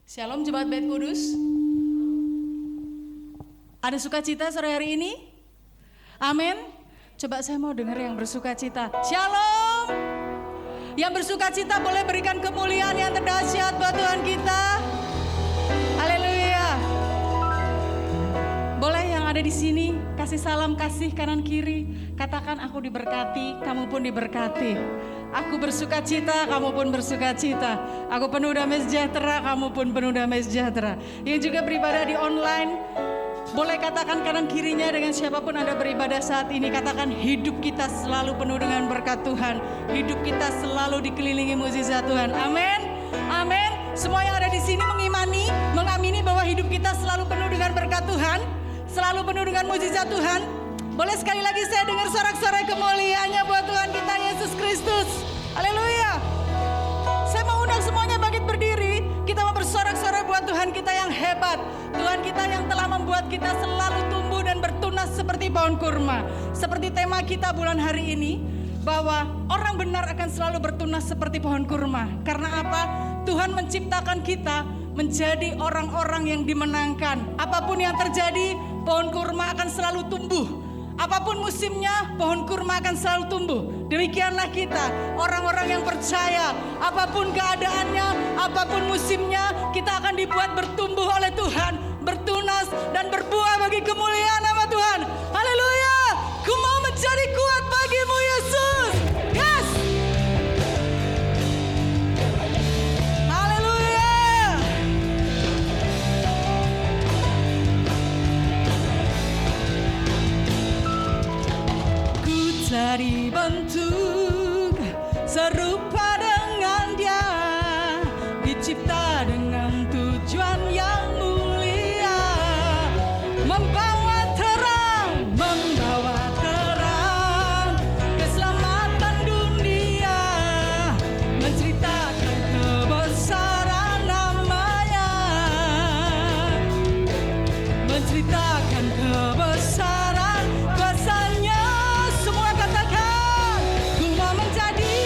Shalom Jemaat Bait Kudus. Ada sukacita sore hari ini? Amin. Coba saya mau dengar yang bersukacita. Shalom. Yang bersukacita boleh berikan kemuliaan yang terdahsyat buat Tuhan kita. Haleluya. Boleh yang ada di sini kasih salam kasih kanan kiri. Katakan aku diberkati, kamu pun diberkati. Aku bersukacita, kamu pun bersukacita. Aku penuh damai sejahtera, kamu pun penuh damai sejahtera. Yang juga beribadah di online, boleh katakan kanan kirinya dengan siapapun Anda beribadah saat ini. Katakan hidup kita selalu penuh dengan berkat Tuhan. Hidup kita selalu dikelilingi mukjizat Tuhan. Amin. Amin. Semua yang ada di sini mengamini bahwa hidup kita selalu penuh dengan berkat Tuhan, selalu penuh dengan mukjizat Tuhan. Boleh sekali lagi saya dengar sorak-sorai kemuliaannya buat Tuhan kita Yesus Kristus. Haleluya. Saya mau undang semuanya bangkit berdiri. Kita mau bersorak-sorai buat Tuhan kita yang hebat. Tuhan kita yang telah membuat kita selalu tumbuh dan bertunas seperti pohon kurma. Seperti tema kita bulan hari ini, bahwa orang benar akan selalu bertunas seperti pohon kurma. Karena apa? Tuhan menciptakan kita menjadi orang-orang yang dimenangkan. Apapun yang terjadi, pohon kurma akan selalu tumbuh. Apapun musimnya, pohon kurma akan selalu tumbuh. Demikianlah kita, orang-orang yang percaya. Apapun keadaannya, apapun musimnya, kita akan dibuat bertumbuh oleh Tuhan, bertunas dan berbuah bagi kemuliaan nama Tuhan. Haleluya! Ku mau menjadi kuat bagimu Yesus. Yes! Haleluya! Ku cari bentuk serupa dengan Dia, dicipta dengan tujuan yang mulia, membawa terang keselamatan dunia, menceritakan kebesaran namanya, menceritakan kebesaran kuasanya. Semua katakan, ku mau menjadi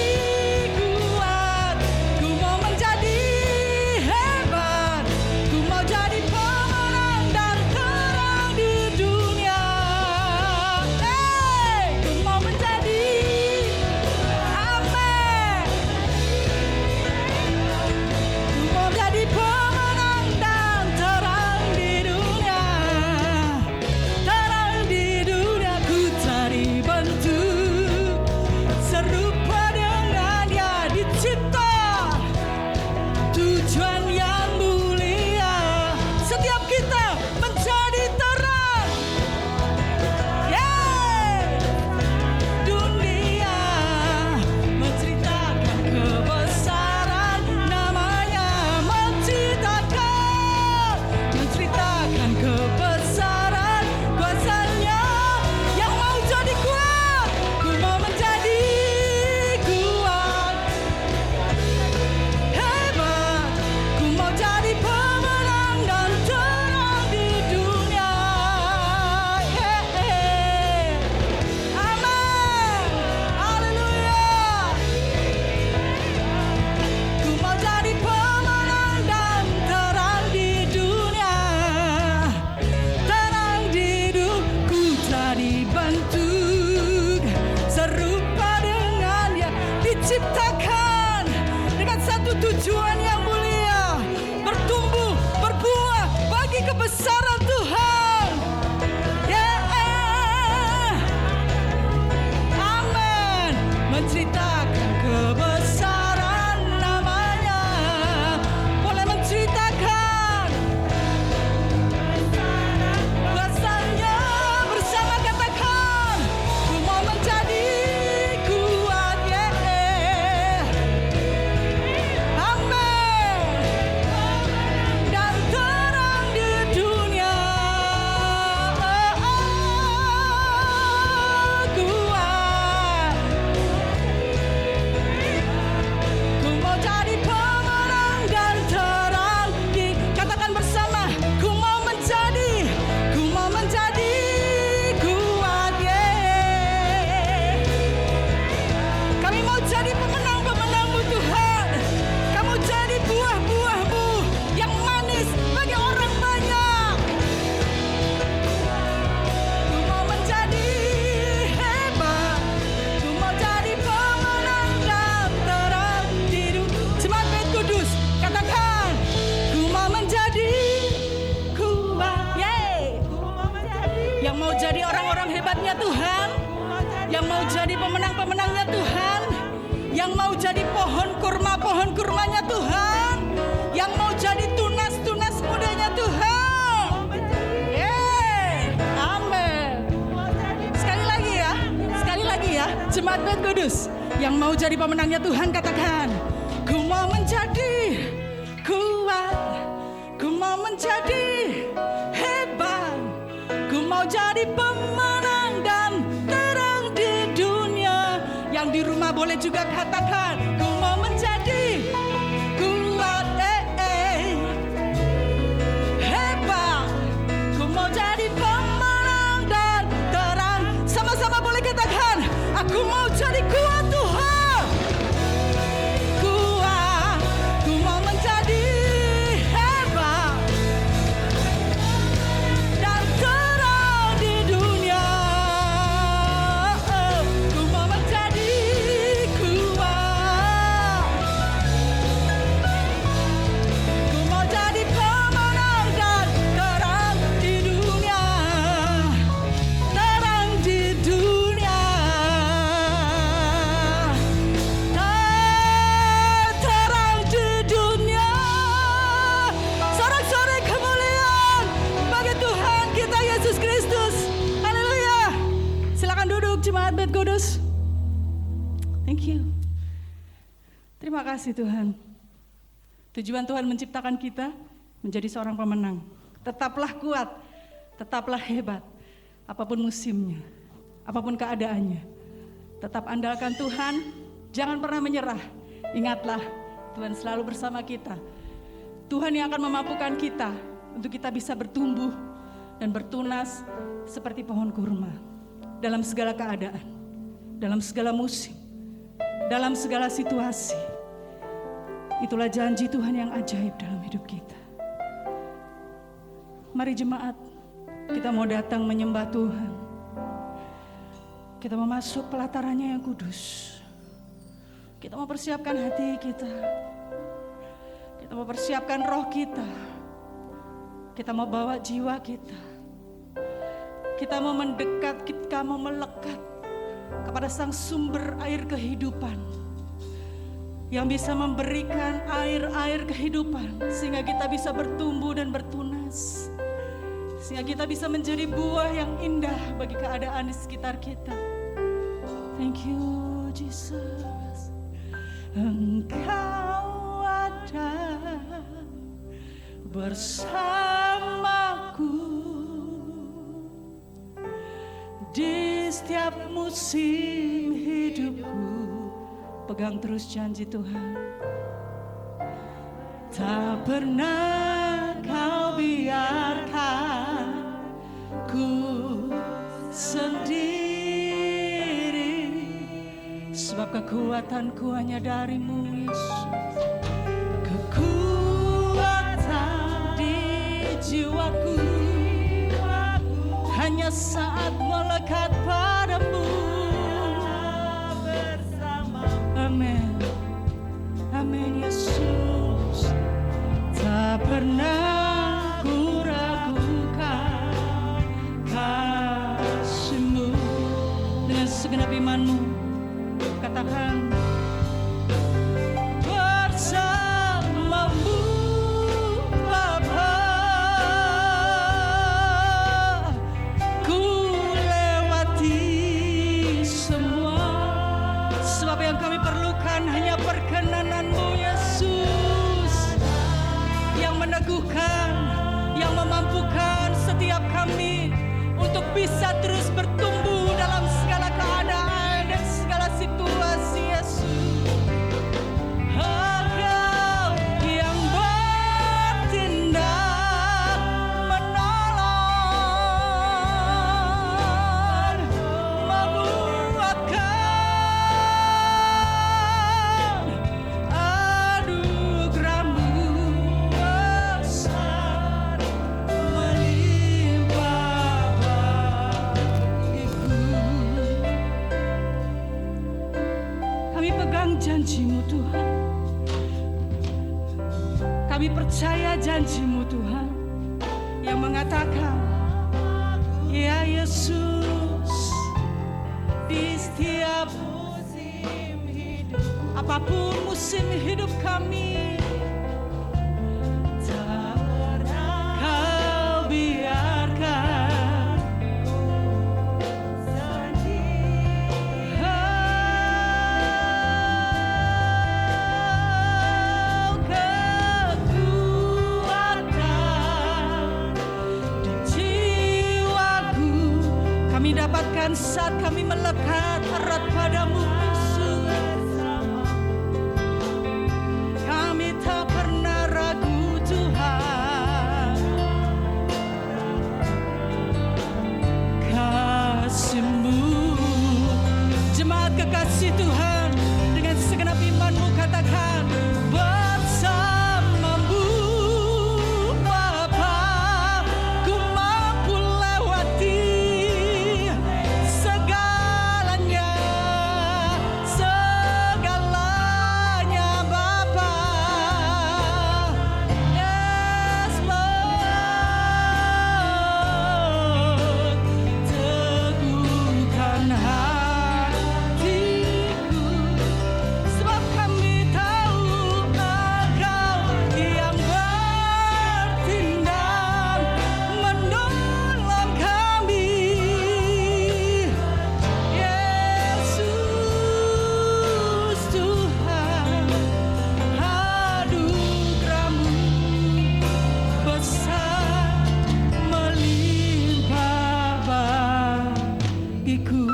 yang mau jadi orang-orang hebatnya Tuhan, yang mau jadi pemenang-pemenangnya Tuhan, yang mau jadi pohon kurmanya Tuhan, yang mau jadi tunas-tunas mudanya Tuhan. Amin. Sekali lagi ya, Jemaat Bait Kudus yang mau jadi pemenangnya Tuhan, katakan, ku mau menjadi kuat, ku mau menjadi hebat, ku mau jadi pemenang dan terang di dunia. Yang di rumah boleh juga katakan, ku mau menjadi kuat, hebat, ku mau jadi pemenang dan terang. Sama-sama boleh katakan, aku mau jadi kuat Tuhan, kuat, ku mau menjadi hebat dan terang di dunia. Ku mau menjadi kuat, ku mau jadi pemenang dan terang di dunia, terang di dunia, terang di dunia. Sorak-sorai kemuliaan bagi Tuhan kita Yesus Kristus. Haleluya. Silakan duduk Jemaat Bait Kudus. Thank you. Terima kasih Tuhan. Tujuan Tuhan menciptakan kita menjadi seorang pemenang. Tetaplah kuat, tetaplah hebat, apapun musimnya, apapun keadaannya. Tetap andalkan Tuhan, jangan pernah menyerah. Ingatlah, Tuhan selalu bersama kita. Tuhan yang akan memampukan kita untuk kita bisa bertumbuh dan bertunas seperti pohon kurma dalam segala keadaan, dalam segala musim, dalam segala situasi. Itulah janji Tuhan yang ajaib dalam hidup kita. Mari jemaat, kita mau datang menyembah Tuhan. Kita mau masuk pelatarannya yang kudus. Kita mau persiapkan hati kita. Kita mau persiapkan roh kita. Kita mau bawa jiwa kita. Kita mau mendekat, kita mau melekat kepada sang sumber air kehidupan yang bisa memberikan air-air kehidupan sehingga kita bisa bertumbuh dan bertunas, sehingga kita bisa menjadi buah yang indah bagi keadaan di sekitar kita. Thank you Jesus. Engkau ada bersamaku di setiap musim hidupku. Pegang terus janji Tuhan. Tak pernah kau biarkan ku sendiri, sebab kekuatanku hanya dari-Mu Yesus. Kekuatan di jiwaku hanya saat melekat pada-Mu. Amin, amin Yesus. Tak pernah ku ragukan kasih-Mu. Dengan segenap iman-Mu katakan, bersama-Mu Bapa, ku lewati semua. Sebab yang kami perlukan hanya perkenanan-Mu Yesus, yang meneguhkan, yang memampukan setiap kami untuk bisa terus bertumbuh dalam segala keadaan dan segala situasi Yesus. Engkau yang bertindak menolong, menguatkan, anugerah-Mu besar melimpah bagiku. Kami pegang janji-Mu Tuhan. Kami percaya janji-Mu Tuhan yang mengatakan, ya Yesus. Di setiap musim hidup, apapun musim hidup kami, tak pernah Kau biarkan kami dapatkan saat kami melekat erat padamu, Yesus. Kami tak pernah ragu, Tuhan. Kasih-Mu, jemaat kekasih Tuhan, dengan segenap iman-Mu katakan, bersama-Mu Bapa, ku mampu lewati segalanya, segalanya Bapa. Yes Lord, teguhkan hatiku, sebab kami tahu Engkau yang bertindak menolong kami. Yesus Tuhan, anugerah-Mu besar melimpah bagiku.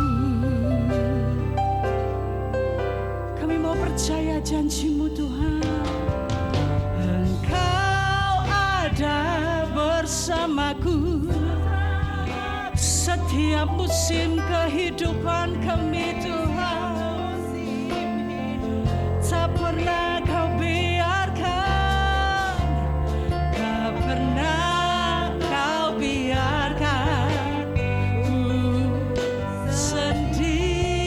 Kami mau percaya janji-Mu, Tuhan. Engkau ada bersamaku setiap musim kehidupan kami, Tuhan. Tak pernah Kau biarkan, tak pernah Kau biarkan ku sendiri.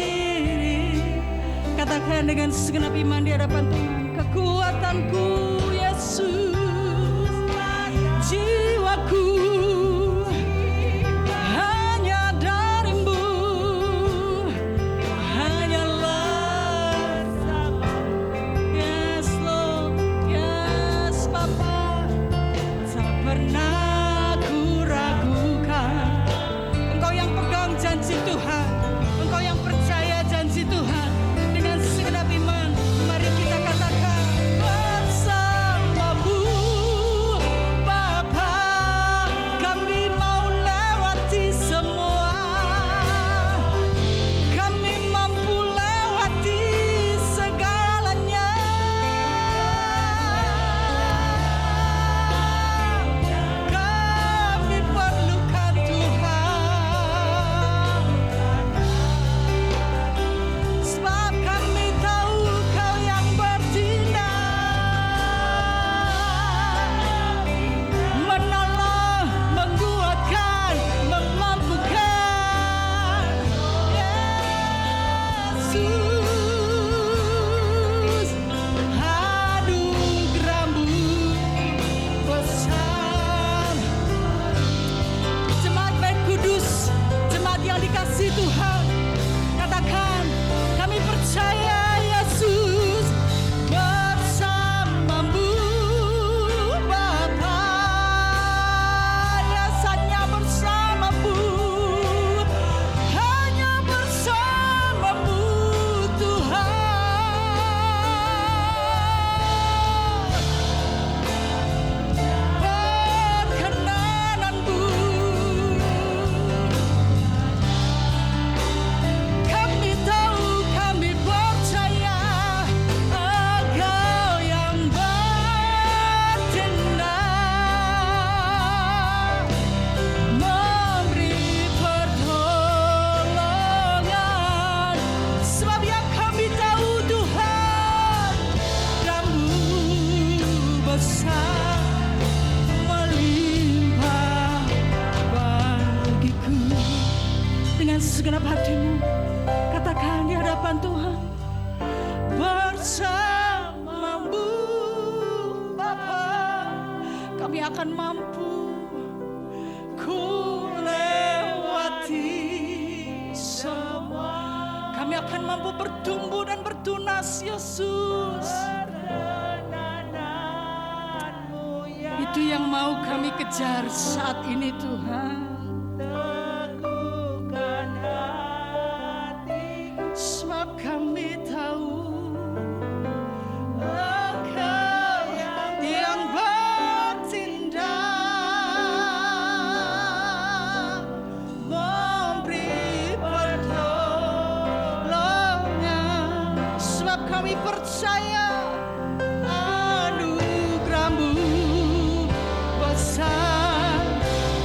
Katakan dengan segenap iman di hadapan Tuhan, kekuatanku Yesus, jiwaku hanya dari-Mu, hanyalah. Yes Lord, yes Bapa, tak pernah ku ragukan. Engkau yang pegang janji Tuhan, Engkau yang percaya janji Tuhan. Dengan segenap iman, mari kita katakan, bersama-Mu Bapa, kami mau lewati semua, kami mampu lewati segalanya. Kami perlukan Tuhan, sebab kami tahu Kau yang bertindak, menolong, menguatkan, memampukan. Yesus, anugerah-Mu besar. Jemaat baik kudus, jemaat yang dikasihi Tuhan, katakan, kami percaya Yesus, bersama-Mu Bapa, yes, hanya bersama-Mu, hanya bersama-Mu Tuhan. Perkenanan-Mu, kami tahu, kami percaya Engkau yang bertindak, memberi pertolongan, sebab yang kami tahu Tuhan, Kamu besar melimpah bagiku. Dengan segenap hatimu, katakan di hadapan Tuhan, bersama-Mu Bapa, kami akan mampu ku lewati mampu bertumbuh dan bertunas, Yesus. Itu yang mau kami kejar saat ini, Tuhan. Sebab kami tahu Engkau yang bertindak, memberi pertolongan. Sebab kami percaya anugerah-Mu besar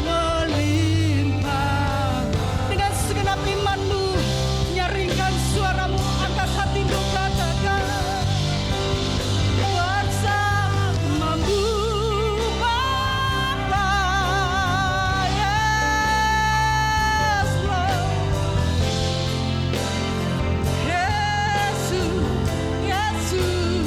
melimpah. Dengan segenap iman-Mu, nyaringkan suara-Mu, angkat hati-Mu, katakan bersamamu Bapa. Yes, Lord. Yesus, Yesus.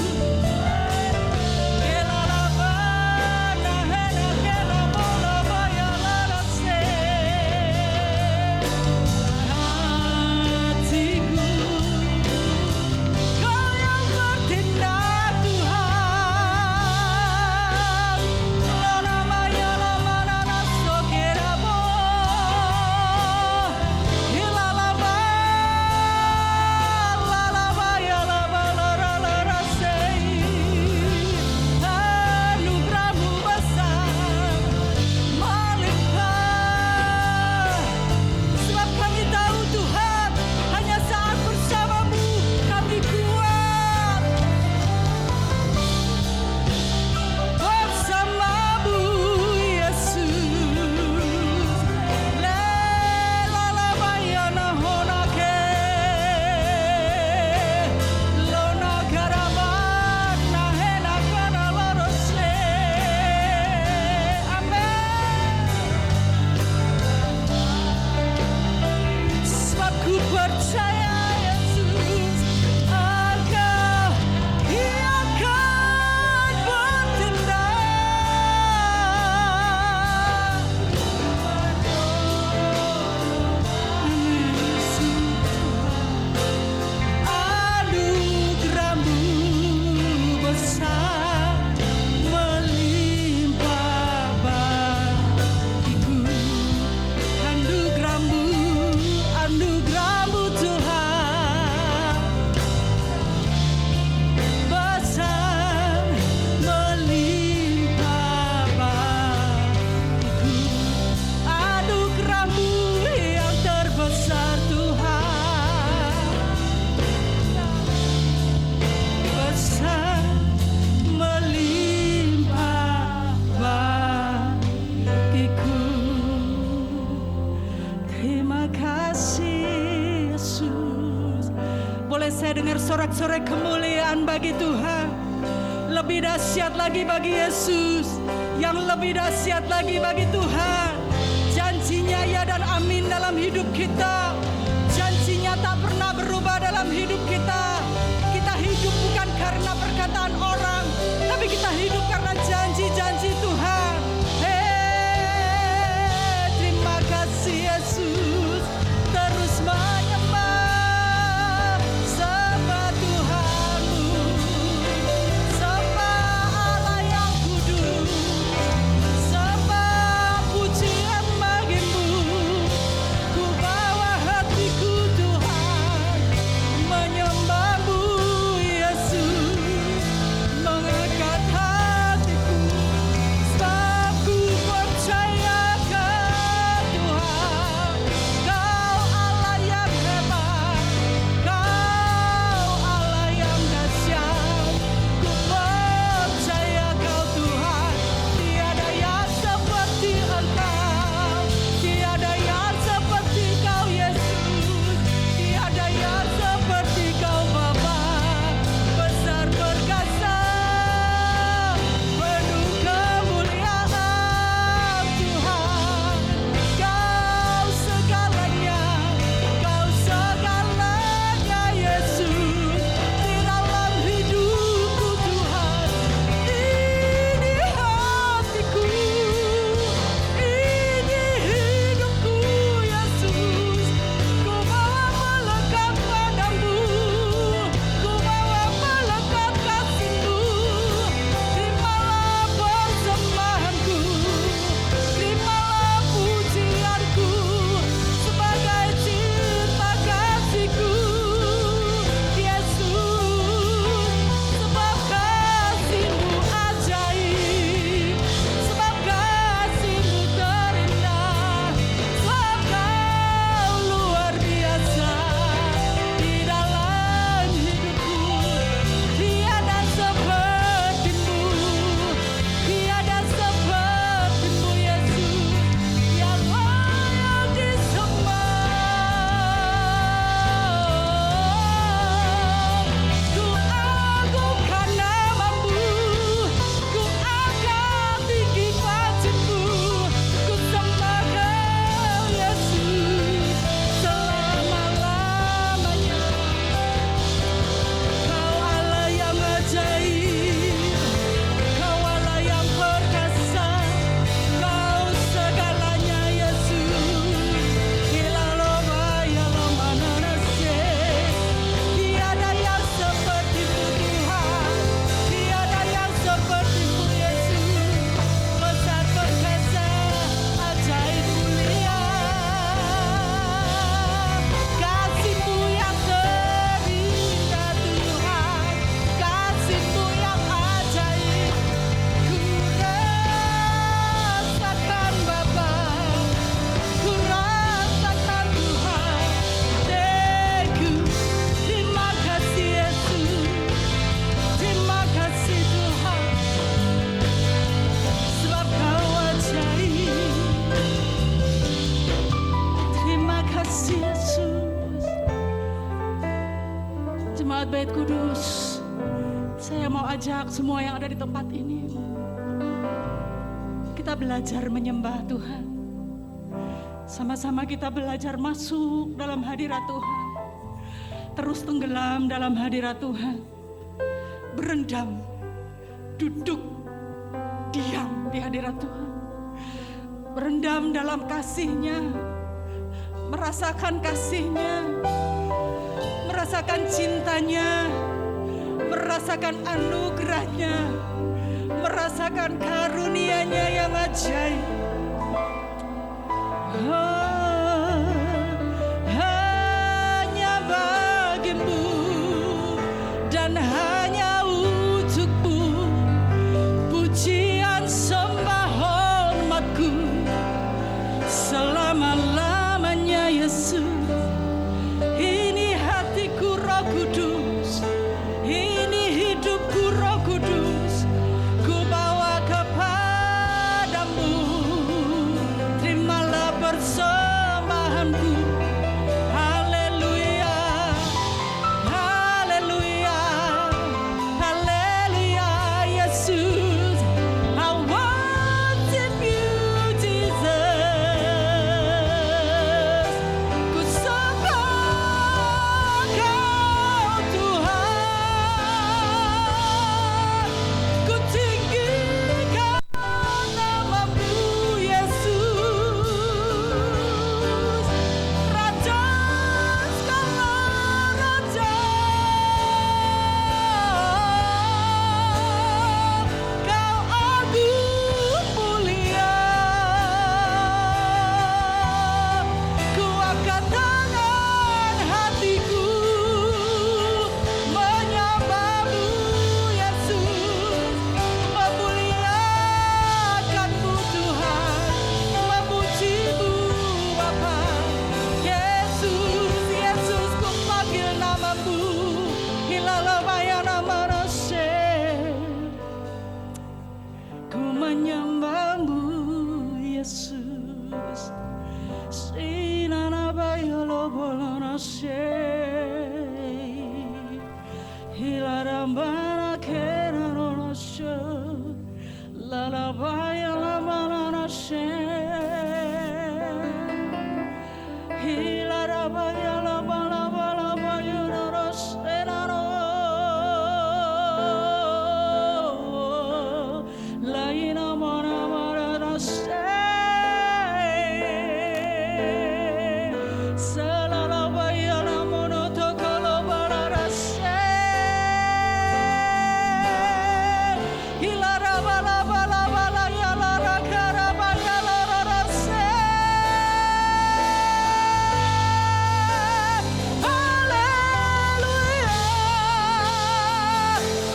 Saya dengar sorak-sorai kemuliaan bagi Tuhan. Lebih dahsyat lagi bagi Yesus, yang lebih dahsyat lagi bagi Tuhan. Janjinya ya dan amin dalam hidup kita. Janjinya tak pernah berubah dalam hidup kita. Kita hidup bukan karena perkataan orang, tapi kita hidup karena janji-janji Tuhan. Terima kasih Yesus. Terus menyembah pujian bagimu, ku bawa bait kudus. Saya mau ajak semua yang ada di tempat ini, kita belajar menyembah Tuhan. Sama-sama kita belajar masuk dalam hadirat Tuhan, terus tenggelam dalam hadirat Tuhan, berendam, duduk, diam di hadirat Tuhan, berendam dalam kasih-Nya, merasakan kasih-Nya, merasakan cintanya, merasakan anugerah-Nya, merasakan karunia-Nya yang ajaib. Hanya bagimu dan hanya untukmu pujian sembah hormatku selama-lamanya, Yesus. Ini hatiku, Roh Kudus, ini hidupku, Roh Kudus, ku bawa kepadamu. Terimalah persembahanku. Haleluya, haleluya, haleluya, Yesus. I worship you, Jesus. Ku sembah Kau, Tuhan. Ku tinggikan nama-Mu, Yesus. Raja segala raja, Kau agung mulia. Ku angkat tangan hatiku menyembah-Mu, Yesus, memuliakan-Mu, Tuhan, memuji-Mu, Bapa. Yesus, Yesus, ku panggil nama-Mu. Hilalabaya namanase. Ku menyembah-Mu, Yesus. Sinanabaya lobolonase. Hilarambana keranonase. Lalabaya lamanase. Hilarabaya labalabalabaya narase naro. Laina mana marase. Salalabaya lamono tokolobarase. Hilarabalabalabala yalarakarabaya lararase. Haleluya,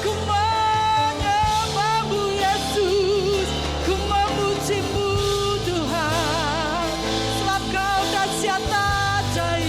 ku menyembah-Mu, Yesus, ku memuji-Mu, Tuhan. Sebab Kau dahsyat ajaib.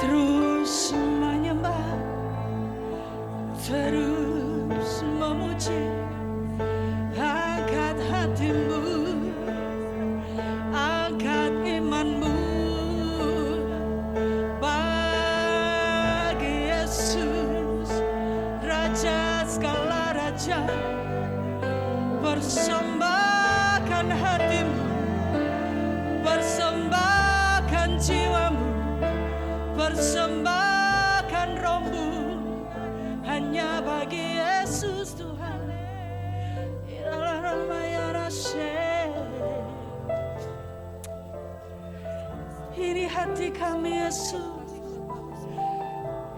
Terus menyembah, terus memuji, angkat hatimu, angkat imanmu bagi Yesus, Raja segala raja. Persembahkan hatimu, persembahkan jiwamu, persembahkan rohmu hanya bagi Yesus Tuhan. Ini hati kami Yesus,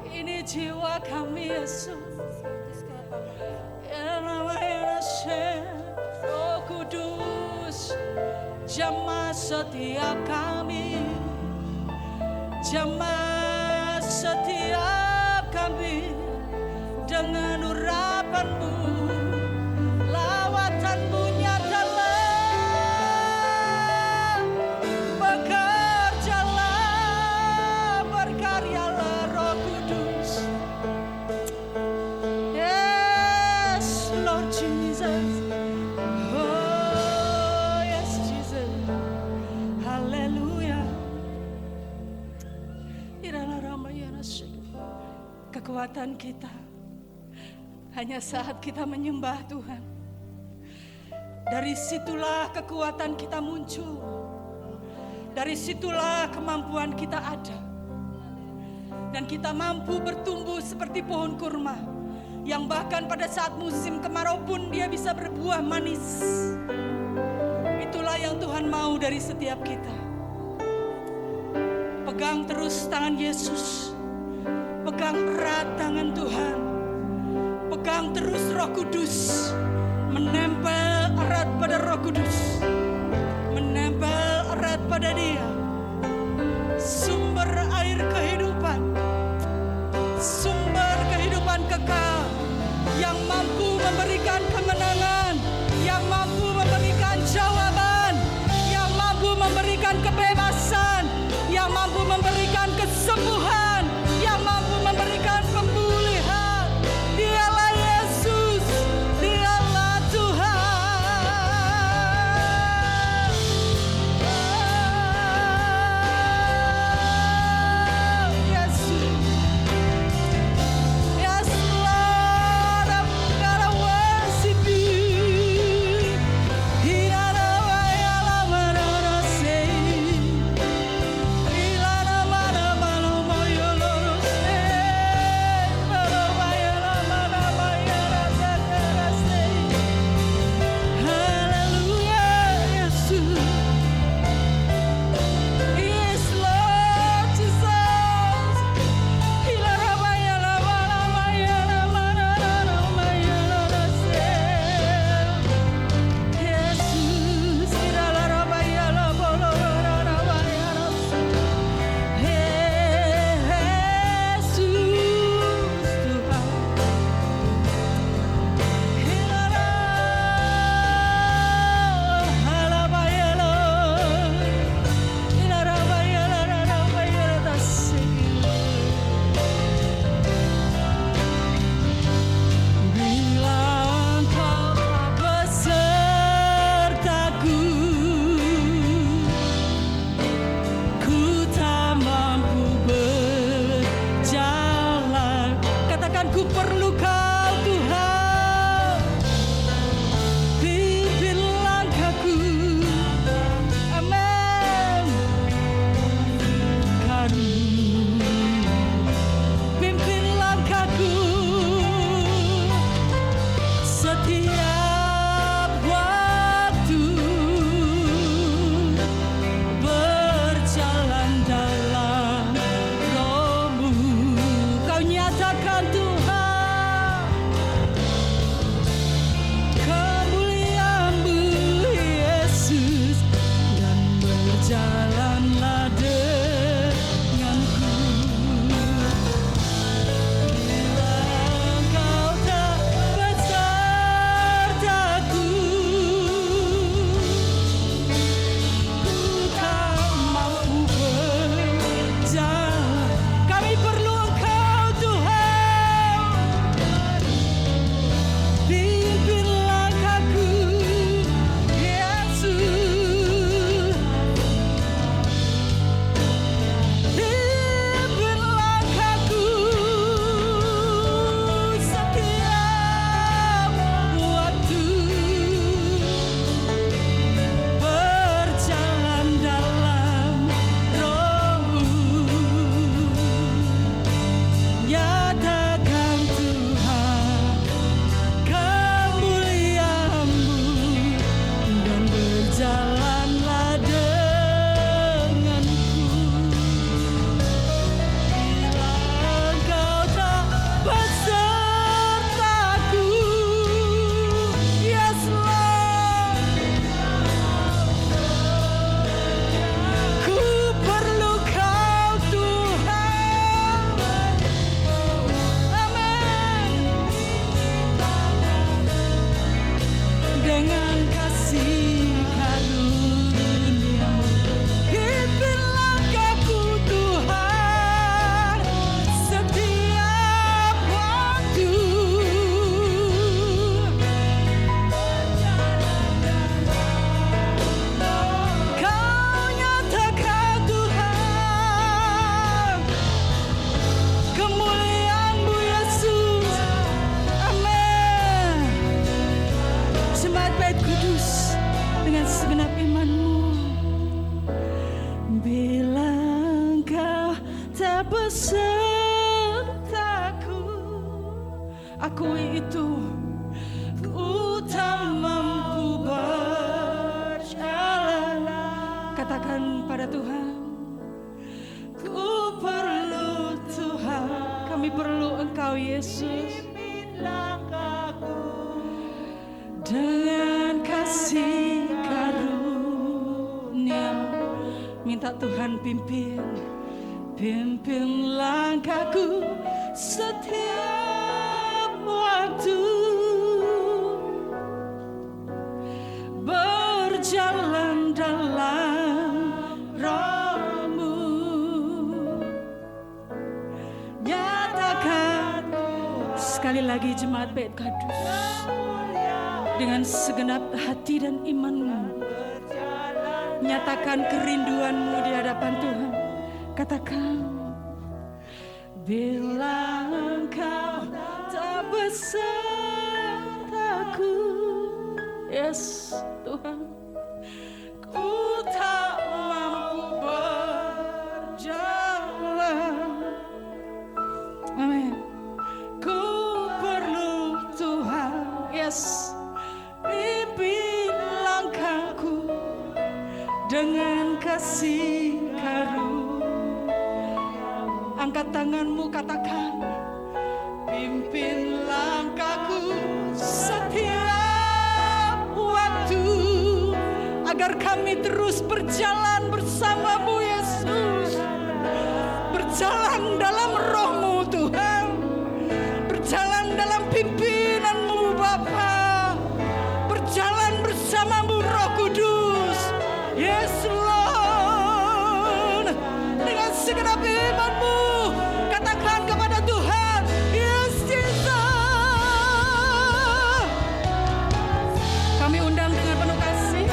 ini jiwa kami Yesus. Oh Kudus, jamah setiap kami, jamah setiap kami dengan urapanmu, lawatanmu nyatalah, bekerjalah, berkaryalah Roh Kudus. Yes, Lord Jesus. Oh, yes, Jesus. Haleluya. Kekuatan kita hanya saat kita menyembah Tuhan. Dari situlah kekuatan kita muncul. Dari situlah kemampuan kita ada. Dan kita mampu bertumbuh seperti pohon kurma, yang bahkan pada saat musim kemarau pun dia bisa berbuah manis. Itulah yang Tuhan mau dari setiap kita. Pegang terus tangan Yesus. Pegang erat tangan Tuhan. Pegang terus Roh Kudus. Menempel erat pada Roh Kudus. Menempel erat pada Dia. Sumber air kehidupan. Sumber kehidupan kekal. Yang mampu memberikan kemenangan. Yang mampu memberikan jawaban. Yang mampu memberikan kebebasan. Yang mampu memberikan kesembuhan. Yang mampu memberikan pemulihan. Dialah Yesus, Dialah Tuhan. segenap imanmu. Bila engkau tak besertaku, akui itu, ku tak mampu berjalan. Katakan pada Tuhan, ku perlu Tuhan, kami perlu Engkau Yesus. Dengan kasih karunia, minta Tuhan pimpin langkahku setiap waktu, berjalan dalam Roh-Mu. Nyatakan sekali lagi jemaat Bait Kudus, dengan segenap hati dan imanmu, nyatakan kerinduanmu di hadapan Tuhan. Katakan, bila engkau tak besertaku, yes Tuhan, ku tak mampu berjalan. Amin. Ku perlu Tuhan, yes. Pimpin langkahku dengan kasih karunia. Angkat tanganmu, katakan, pimpin langkahku setiap waktu, agar kami terus berjalan bersamamu Yesus, berjalan dalam Roh-Mu Tuhan, berjalan dalam pimpinanmu Bapa, jalan bersamamu Roh Kudus. Yes Lord, dengan segenap imanmu, katakan kepada Tuhan, yes Jesus. Kami undang dengan penuh kasih.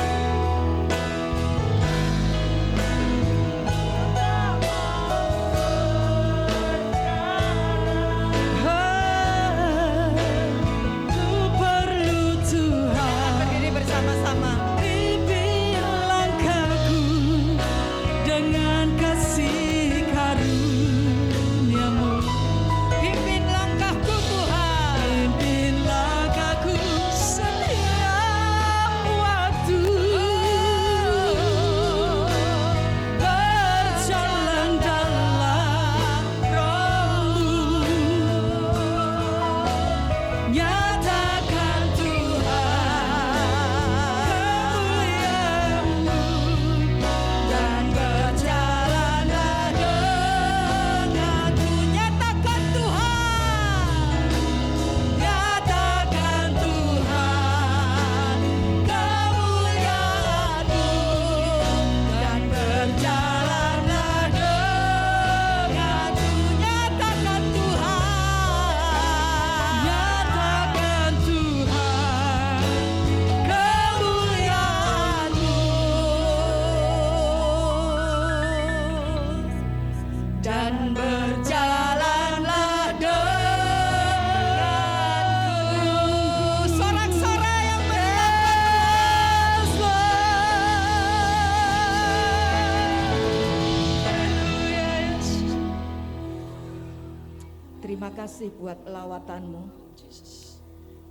Terima kasih buat lawatanmu.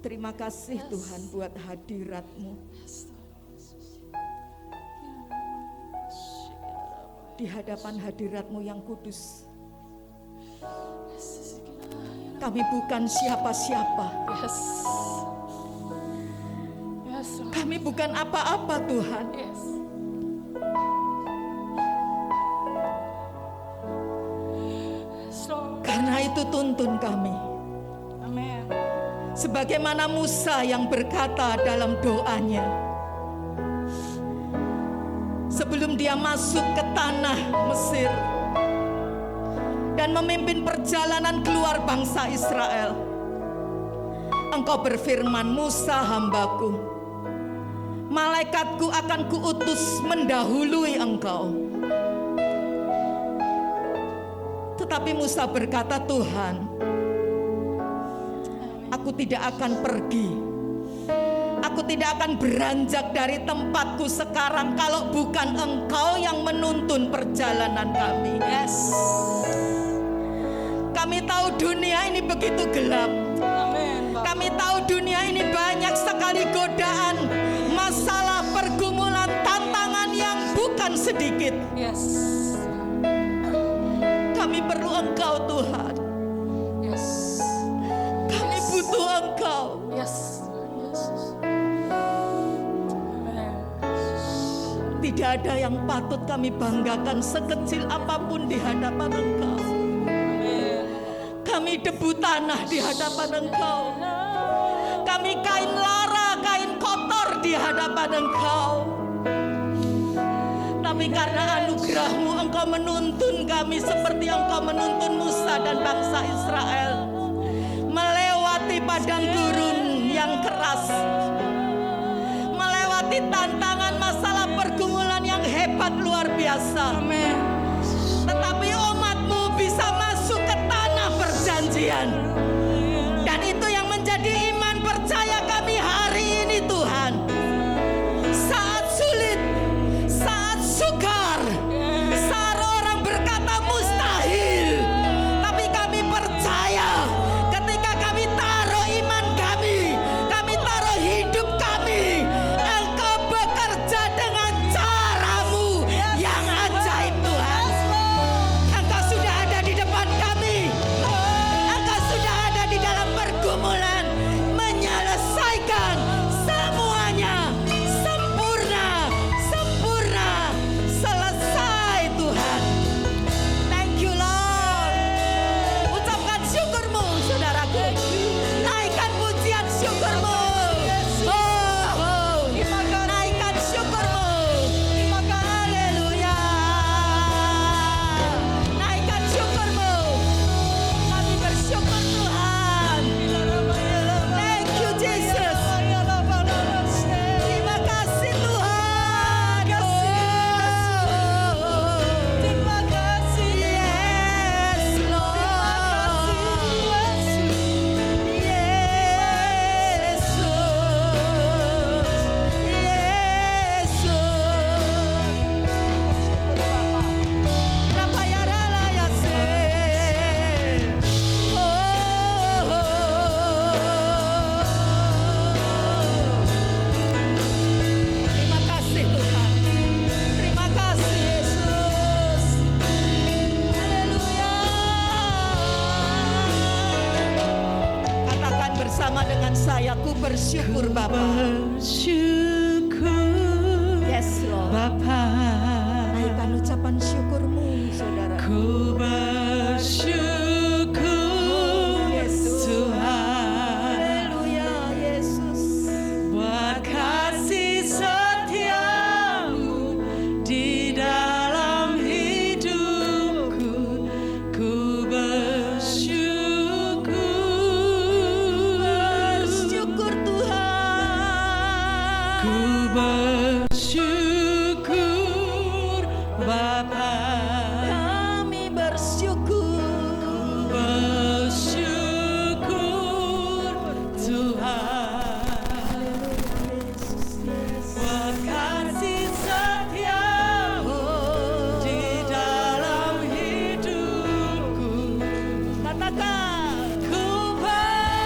Terima kasih Tuhan buat hadiratmu. Di hadapan hadiratmu yang kudus, kami bukan siapa-siapa. Kami bukan apa-apa Tuhan. Karena itu tuntun kami. Amin. Sebagaimana Musa yang berkata dalam doanya, sebelum dia masuk ke tanah Mesir dan memimpin perjalanan keluar bangsa Israel, Engkau berfirman, Musa hambaku, malaikatku akan kuutus mendahului engkau. Tetapi Musa berkata, Tuhan, aku tidak akan pergi Aku tidak akan beranjak dari tempatku sekarang kalau bukan Engkau yang menuntun perjalanan kami. Yes. Kami tahu dunia ini begitu gelap. Amin. Kami tahu dunia ini banyak sekali godaan, masalah, pergumulan, tantangan yang bukan sedikit. Yes. Kami perlu Engkau, Tuhan. Yes. Kami butuh Engkau. Yes. Tidak ada yang patut kami banggakan sekecil apapun di hadapan Engkau. Kami debu tanah di hadapan Engkau. Kami kain lara, kain kotor di hadapan Engkau. Tapi karena anugerah-Mu, Engkau menuntun kami seperti Engkau menuntun Musa dan bangsa Israel melewati padang gurun yang keras, melewati tantangan, masalah, pergumulan yang hebat luar biasa. Amin. Tetapi umat-Mu bisa masuk ke tanah perjanjian. Dan itu yang menjadi iman percaya kami hari ini, Tuhan. Saat sulit, saat sukar, saat orang berkata mustahil, tapi kami percaya ketika kami taruh iman kami taruh hidup kami, Engkau bekerja dengan cara-Mu yang ajaib, Tuhan. Engkau sudah ada di depan kami. Engkau sudah ada di dalam pergumulan, menyelesaikan semuanya sempurna, sempurna, selesai, Tuhan. Thank you, Lord. Ucapkan syukur-Mu, saudaraku. Naikkan pujian syukur-Mu. Oh, naikkan syukur-Mu. Haleluya. Naikkan syukur-Mu. Kami bersyukur, Tuhan. Thank you, Jesus. Terima kasih, Tuhan. Terima kasih. Yes, Lord. Terima kasih, Tuhan. Terima kasih, Yesus. Haleluya. Katakan bersama dengan saya, ku bersyukur Bapa. Bersyukur Yes, Lord. Bapa. Naikkan ucapan syukur-Mu, saudara. Ku bersyukur Yesus. Tuhan Haleluya, Yesus. buat kasih setiamu di dalam hidupku. Ku bersyukur. Bersyukur, Tuhan. Ku bersyukur Bapa. Kami bersyukur. Bersyukur Tuhan buat kasih setiamu di dalam hidupku. Katakan. Ku bersyukur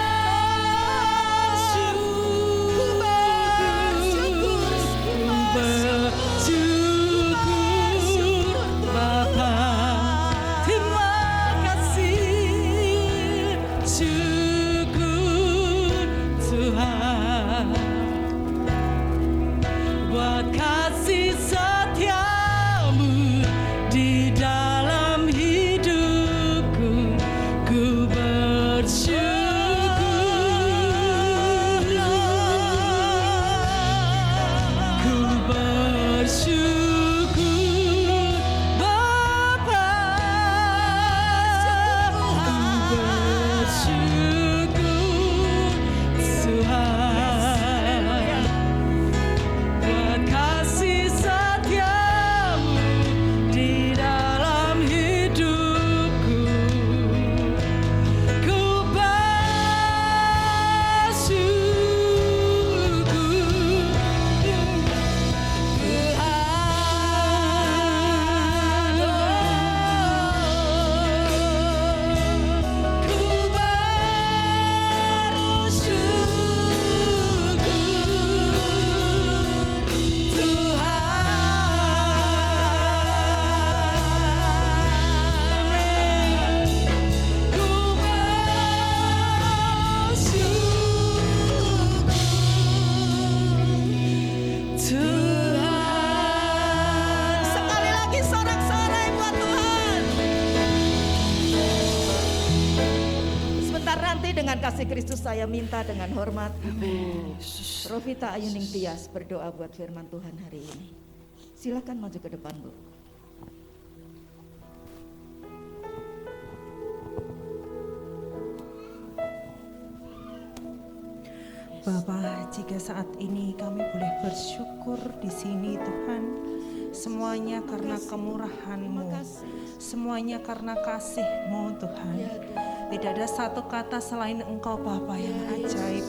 Tuhan. Sekali lagi sorak-sorai buat Tuhan. Sebentar nanti dengan kasih Kristus saya minta dengan hormat Ibu Rovita Ayuning Tias berdoa buat firman Tuhan hari ini. Silakan maju ke depan, Bu. Bapa, jika saat ini kami boleh bersyukur di sini Tuhan, semuanya karena kemurahan-Mu, semuanya karena kasih-Mu Tuhan. Tidak ada satu kata selain Engkau Bapa yang ajaib,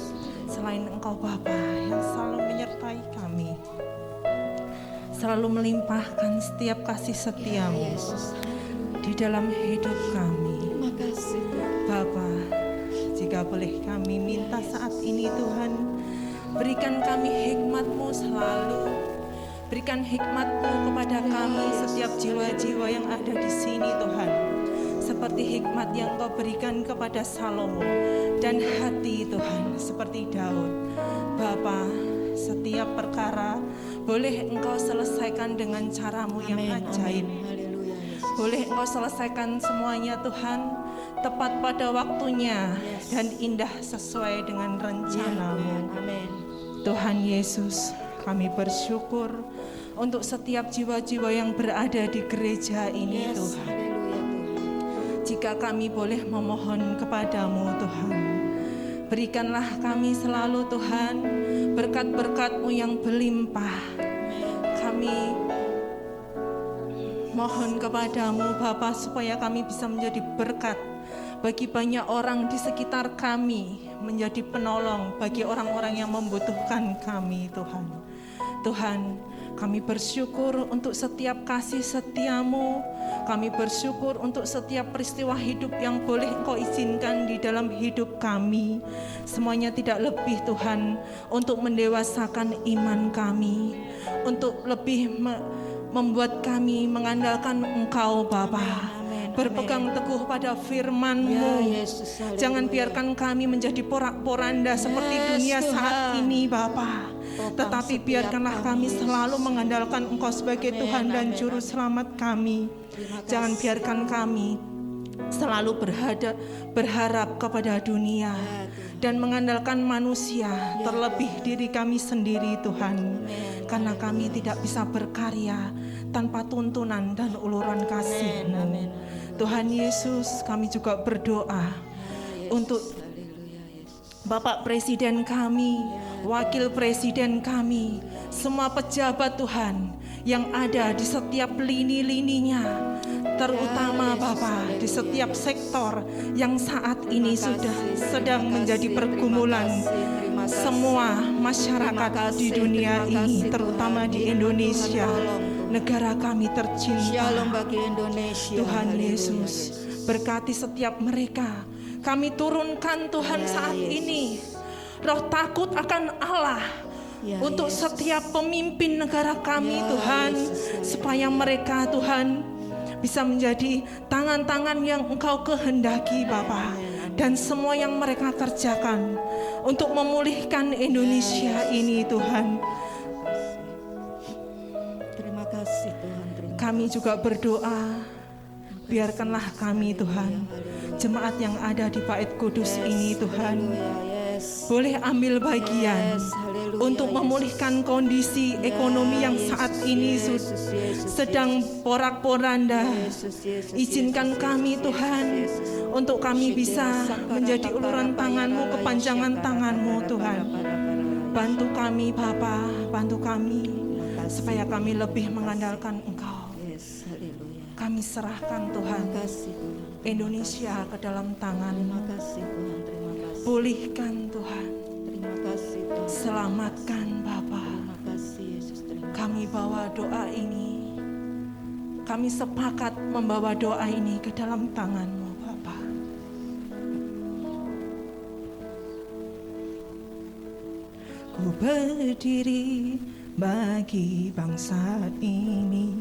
selain Engkau Bapa yang selalu menyertai kami, selalu melimpahkan setiap kasih setia-Mu di dalam hidup kami. Bapa, jika boleh kami minta saat ini Tuhan, berikan kami hikmat-Mu selalu. Berikan hikmat-Mu kepada kami setiap jiwa-jiwa yang ada di sini Tuhan. Seperti hikmat yang Engkau berikan kepada Salomo. Dan hati Tuhan seperti Daud. Bapa, setiap perkara boleh Engkau selesaikan dengan cara-Mu yang ajaib. Boleh Engkau selesaikan semuanya Tuhan tepat pada waktunya dan indah sesuai dengan rencana-Mu. Tuhan Yesus, kami bersyukur untuk setiap jiwa-jiwa yang berada di gereja ini Tuhan. Jika kami boleh memohon kepadamu Tuhan, berikanlah kami selalu Tuhan berkat-berkat-Mu yang berlimpah. Kami mohon kepadamu Bapa supaya kami bisa menjadi berkat bagi banyak orang di sekitar kami, menjadi penolong bagi orang-orang yang membutuhkan kami Tuhan. Tuhan, kami bersyukur untuk setiap kasih setia-Mu. Kami bersyukur untuk setiap peristiwa hidup yang boleh Engkau izinkan di dalam hidup kami. Semuanya tidak lebih Tuhan untuk mendewasakan iman kami, untuk lebih membuat kami mengandalkan Engkau Bapa, berpegang teguh pada firman-Mu. Jangan biarkan kami menjadi porak-poranda seperti dunia saat ini Bapa, tetapi biarkanlah kami selalu mengandalkan Engkau sebagai Tuhan dan Juru Selamat kami. Jangan biarkan kami selalu berharap kepada dunia dan mengandalkan manusia, terlebih diri kami sendiri Tuhan. Karena kami tidak bisa berkarya tanpa tuntunan dan uluran kasih-Mu. Tuhan Yesus, kami juga berdoa untuk Bapak Presiden kami, Wakil Presiden kami, semua pejabat Tuhan yang ada di setiap lini-lininya, terutama Bapak di setiap sektor yang saat ini sedang menjadi pergumulan semua masyarakat di dunia ini, terutama di Indonesia, negara kami tercinta. Shalom bagi Indonesia. Tuhan Yesus, berkati setiap mereka. Kami turunkan Tuhan saat ini roh takut akan Allah untuk setiap pemimpin negara kami Tuhan, supaya mereka Tuhan bisa menjadi tangan-tangan yang Engkau kehendaki Bapa, dan semua yang mereka kerjakan untuk memulihkan Indonesia ini Tuhan. Terima kasih Tuhan. Kami juga berdoa, biarkanlah kami Tuhan, jemaat yang ada di Bait Kudus ini Tuhan, boleh ambil bagian untuk memulihkan kondisi ekonomi yang saat ini sedang porak-poranda. Izinkan kami Tuhan, untuk kami bisa menjadi uluran tangan-Mu, kepanjangan tangan-Mu Tuhan. Bantu kami Bapa, bantu kami supaya kami lebih mengandalkan Engkau. Kami serahkan Tuhan Indonesia ke dalam tangan-Mu. Pulihkan Tuhan, selamatkan Bapa. Kami bawa doa ini, kami sepakat membawa doa ini ke dalam tangan-Mu Bapa. Ku berdiri bagi bangsa ini,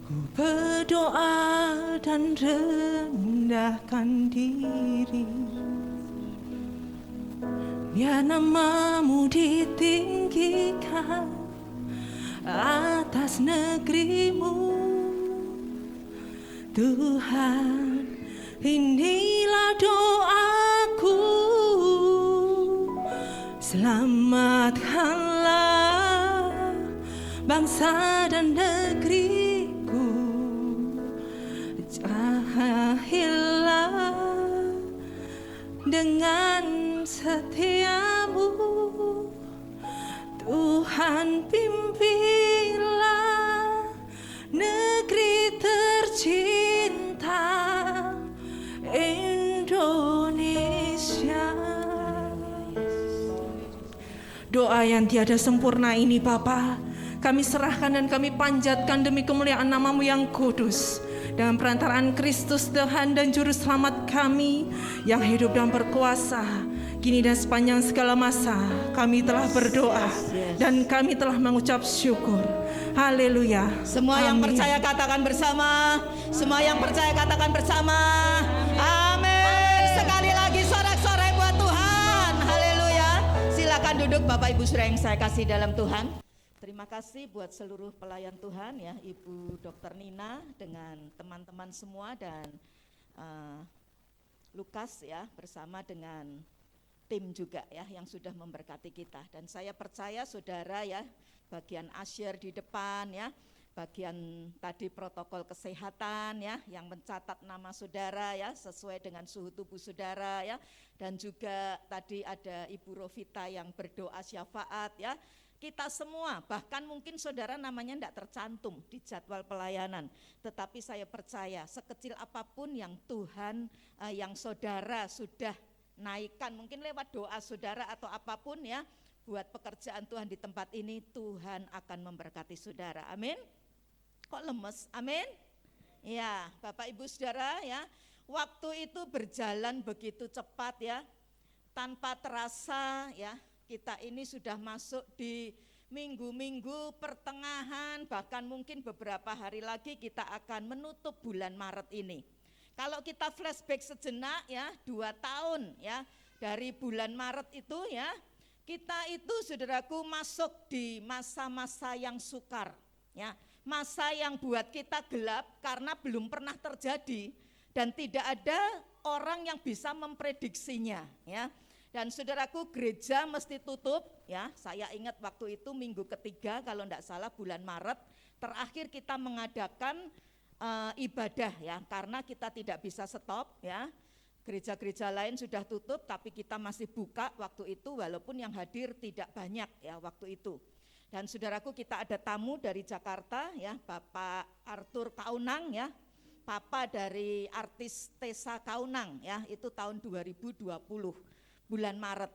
ku berdoa dan rendahkan diri, biar namamu ditinggikan atas negerimu. Tuhan, inilah doaku, selamatkanlah bangsa dan negeriku, jahilah dengan setiamu. Tuhan, pimpinlah negeri tercinta Indonesia. Doa yang tiada sempurna ini Bapa, kami serahkan dan kami panjatkan demi kemuliaan nama-Mu yang kudus. Dengan perantaraan Kristus Tuhan dan Juru Selamat kami yang hidup dan berkuasa, kini dan sepanjang segala masa, kami telah berdoa dan kami telah mengucap syukur. Haleluya. Semua yang Amin. percaya katakan bersama. Semua yang percaya katakan bersama. Amin. Sekali lagi sorak-sorai buat Tuhan. Haleluya. Silakan duduk Bapak Ibu Saudara yang saya kasih dalam Tuhan. Terima kasih buat seluruh pelayan Tuhan ya, Ibu Dr. Nina dengan teman-teman semua dan Lukas ya, bersama dengan tim juga ya yang sudah memberkati kita. Dan saya percaya saudara ya, bagian asyir di depan ya, bagian tadi protokol kesehatan ya, yang mencatat nama saudara ya sesuai dengan suhu tubuh saudara ya, dan juga tadi ada Ibu Rovita yang berdoa syafaat ya. Kita semua, bahkan mungkin saudara namanya tidak tercantum di jadwal pelayanan, tetapi saya percaya sekecil apapun yang Tuhan, yang saudara sudah naikkan, mungkin lewat doa saudara atau apapun ya, buat pekerjaan Tuhan di tempat ini, Tuhan akan memberkati saudara. Amin. Kok lemes? Amin. Ya, Bapak Ibu Saudara ya, waktu itu berjalan begitu cepat ya, tanpa terasa ya. Kita ini sudah masuk di minggu-minggu pertengahan, bahkan mungkin beberapa hari lagi kita akan menutup bulan Maret ini. Kalau kita flashback sejenak ya, 2 tahun ya, dari bulan Maret itu ya, kita itu saudaraku masuk di masa-masa yang sukar ya, masa yang buat kita gelap karena belum pernah terjadi dan tidak ada orang yang bisa memprediksinya ya. Dan saudaraku, gereja mesti tutup ya. Saya ingat waktu itu minggu ketiga kalau enggak salah bulan Maret, terakhir kita mengadakan ibadah ya, karena kita tidak bisa stop ya. Gereja-gereja lain sudah tutup tapi kita masih buka waktu itu, walaupun yang hadir tidak banyak ya waktu itu. Dan saudaraku, kita ada tamu dari Jakarta ya, Bapak Arthur Kaunang ya, Papa dari artis Tessa Kaunang ya, itu tahun 2020 bulan Maret.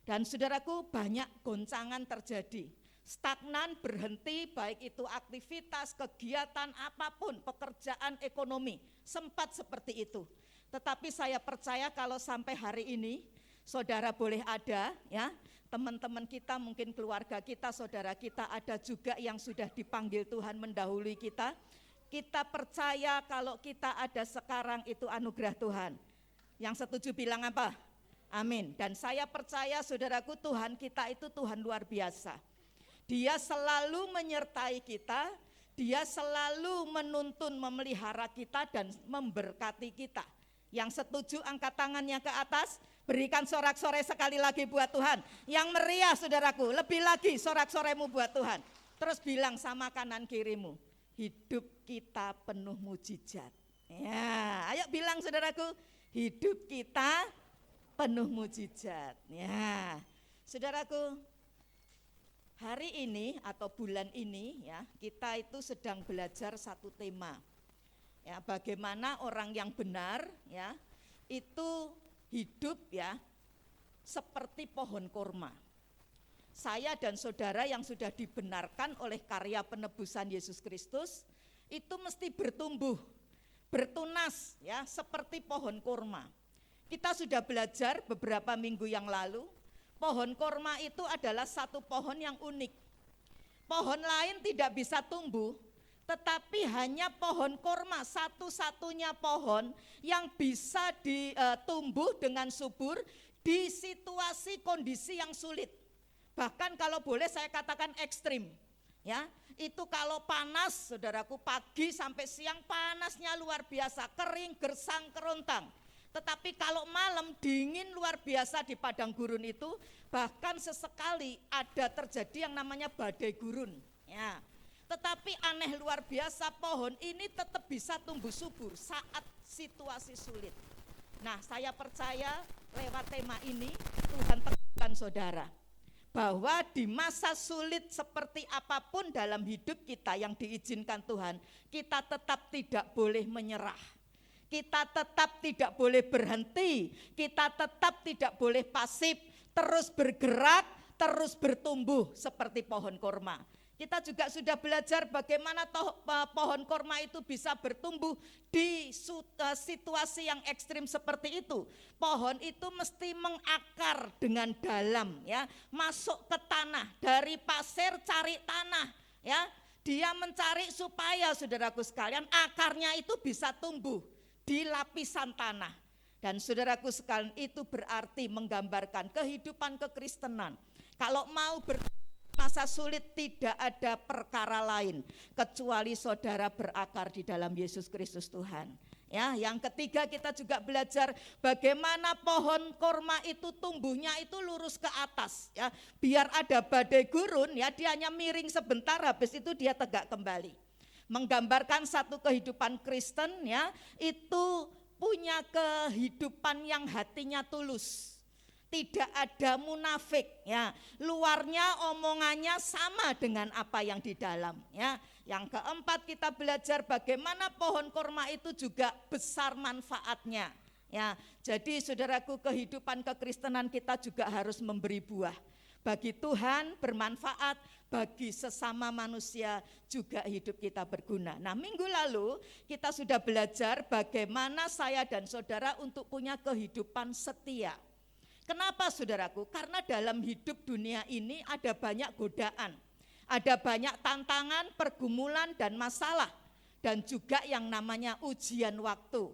Dan saudaraku, banyak goncangan terjadi, stagnan, berhenti, baik itu aktivitas, kegiatan apapun, pekerjaan, ekonomi, sempat seperti itu. Tetapi saya percaya kalau sampai hari ini saudara boleh ada ya, teman-teman kita, mungkin keluarga kita, saudara kita ada juga yang sudah dipanggil Tuhan mendahului kita. Kita percaya kalau kita ada sekarang itu anugerah Tuhan. Yang setuju bilang apa? Amin. Dan saya percaya saudaraku, Tuhan kita itu Tuhan luar biasa. Dia selalu menyertai kita, Dia selalu menuntun, memelihara kita dan memberkati kita. Yang setuju angkat tangannya ke atas, berikan sorak-sorai sekali lagi buat Tuhan. Yang meriah saudaraku, lebih lagi sorak-soraimu buat Tuhan. Terus bilang sama kanan kirimu, hidup kita penuh mujizat. Ya, ayo bilang saudaraku, hidup kita penuh mujizat. Ya, saudaraku, hari ini atau bulan ini ya, kita itu sedang belajar satu tema. Ya, bagaimana orang yang benar ya, itu hidup ya seperti pohon kurma. Saya dan saudara yang sudah dibenarkan oleh karya penebusan Yesus Kristus itu mesti bertumbuh, bertunas ya seperti pohon kurma. Kita sudah belajar beberapa minggu yang lalu, pohon kurma itu adalah satu pohon yang unik. Pohon lain tidak bisa tumbuh, tetapi hanya pohon kurma satu-satunya pohon yang bisa tumbuh dengan subur, di situasi kondisi yang sulit. Bahkan kalau boleh saya katakan ekstrim. Ya, itu kalau panas, saudaraku, pagi sampai siang panasnya luar biasa, kering, gersang, kerontang. Tetapi kalau malam dingin luar biasa di padang gurun itu, bahkan sesekali ada terjadi yang namanya badai gurun. Ya, tetapi aneh luar biasa, pohon ini tetap bisa tumbuh subur saat situasi sulit. Nah, saya percaya lewat tema ini Tuhan teguhkan saudara, bahwa di masa sulit seperti apapun dalam hidup kita yang diizinkan Tuhan, kita tetap tidak boleh menyerah. Kita tetap tidak boleh berhenti, kita tetap tidak boleh pasif, terus bergerak, terus bertumbuh seperti pohon korma. Kita juga sudah belajar bagaimana pohon korma itu bisa bertumbuh di situasi yang ekstrim seperti itu. Pohon itu mesti mengakar dengan dalam, ya, masuk ke tanah, dari pasir cari tanah, ya. Dia mencari supaya, saudaraku sekalian, akarnya itu bisa tumbuh di lapisan tanah. Dan saudaraku sekalian, itu berarti menggambarkan kehidupan kekristenan. Kalau mau masa sulit tidak ada perkara lain kecuali saudara berakar di dalam Yesus Kristus Tuhan. Ya, yang ketiga kita juga belajar bagaimana pohon korma itu tumbuhnya itu lurus ke atas, ya. Biar ada badai gurun, ya, dia hanya miring sebentar, habis itu dia tegak kembali. Menggambarkan satu kehidupan Kristen, ya, itu punya kehidupan yang hatinya tulus. Tidak ada munafik, ya. Luarnya omongannya sama dengan apa yang di dalam, ya. Yang keempat kita belajar bagaimana pohon korma itu juga besar manfaatnya, ya. Jadi saudaraku, kehidupan kekristenan kita juga harus memberi buah. Bagi Tuhan bermanfaat, bagi sesama manusia juga hidup kita berguna. Nah, minggu lalu kita sudah belajar bagaimana saya dan saudara untuk punya kehidupan setia. Kenapa, saudaraku? Karena dalam hidup dunia ini ada banyak godaan, ada banyak tantangan, pergumulan dan masalah, dan juga yang namanya ujian waktu.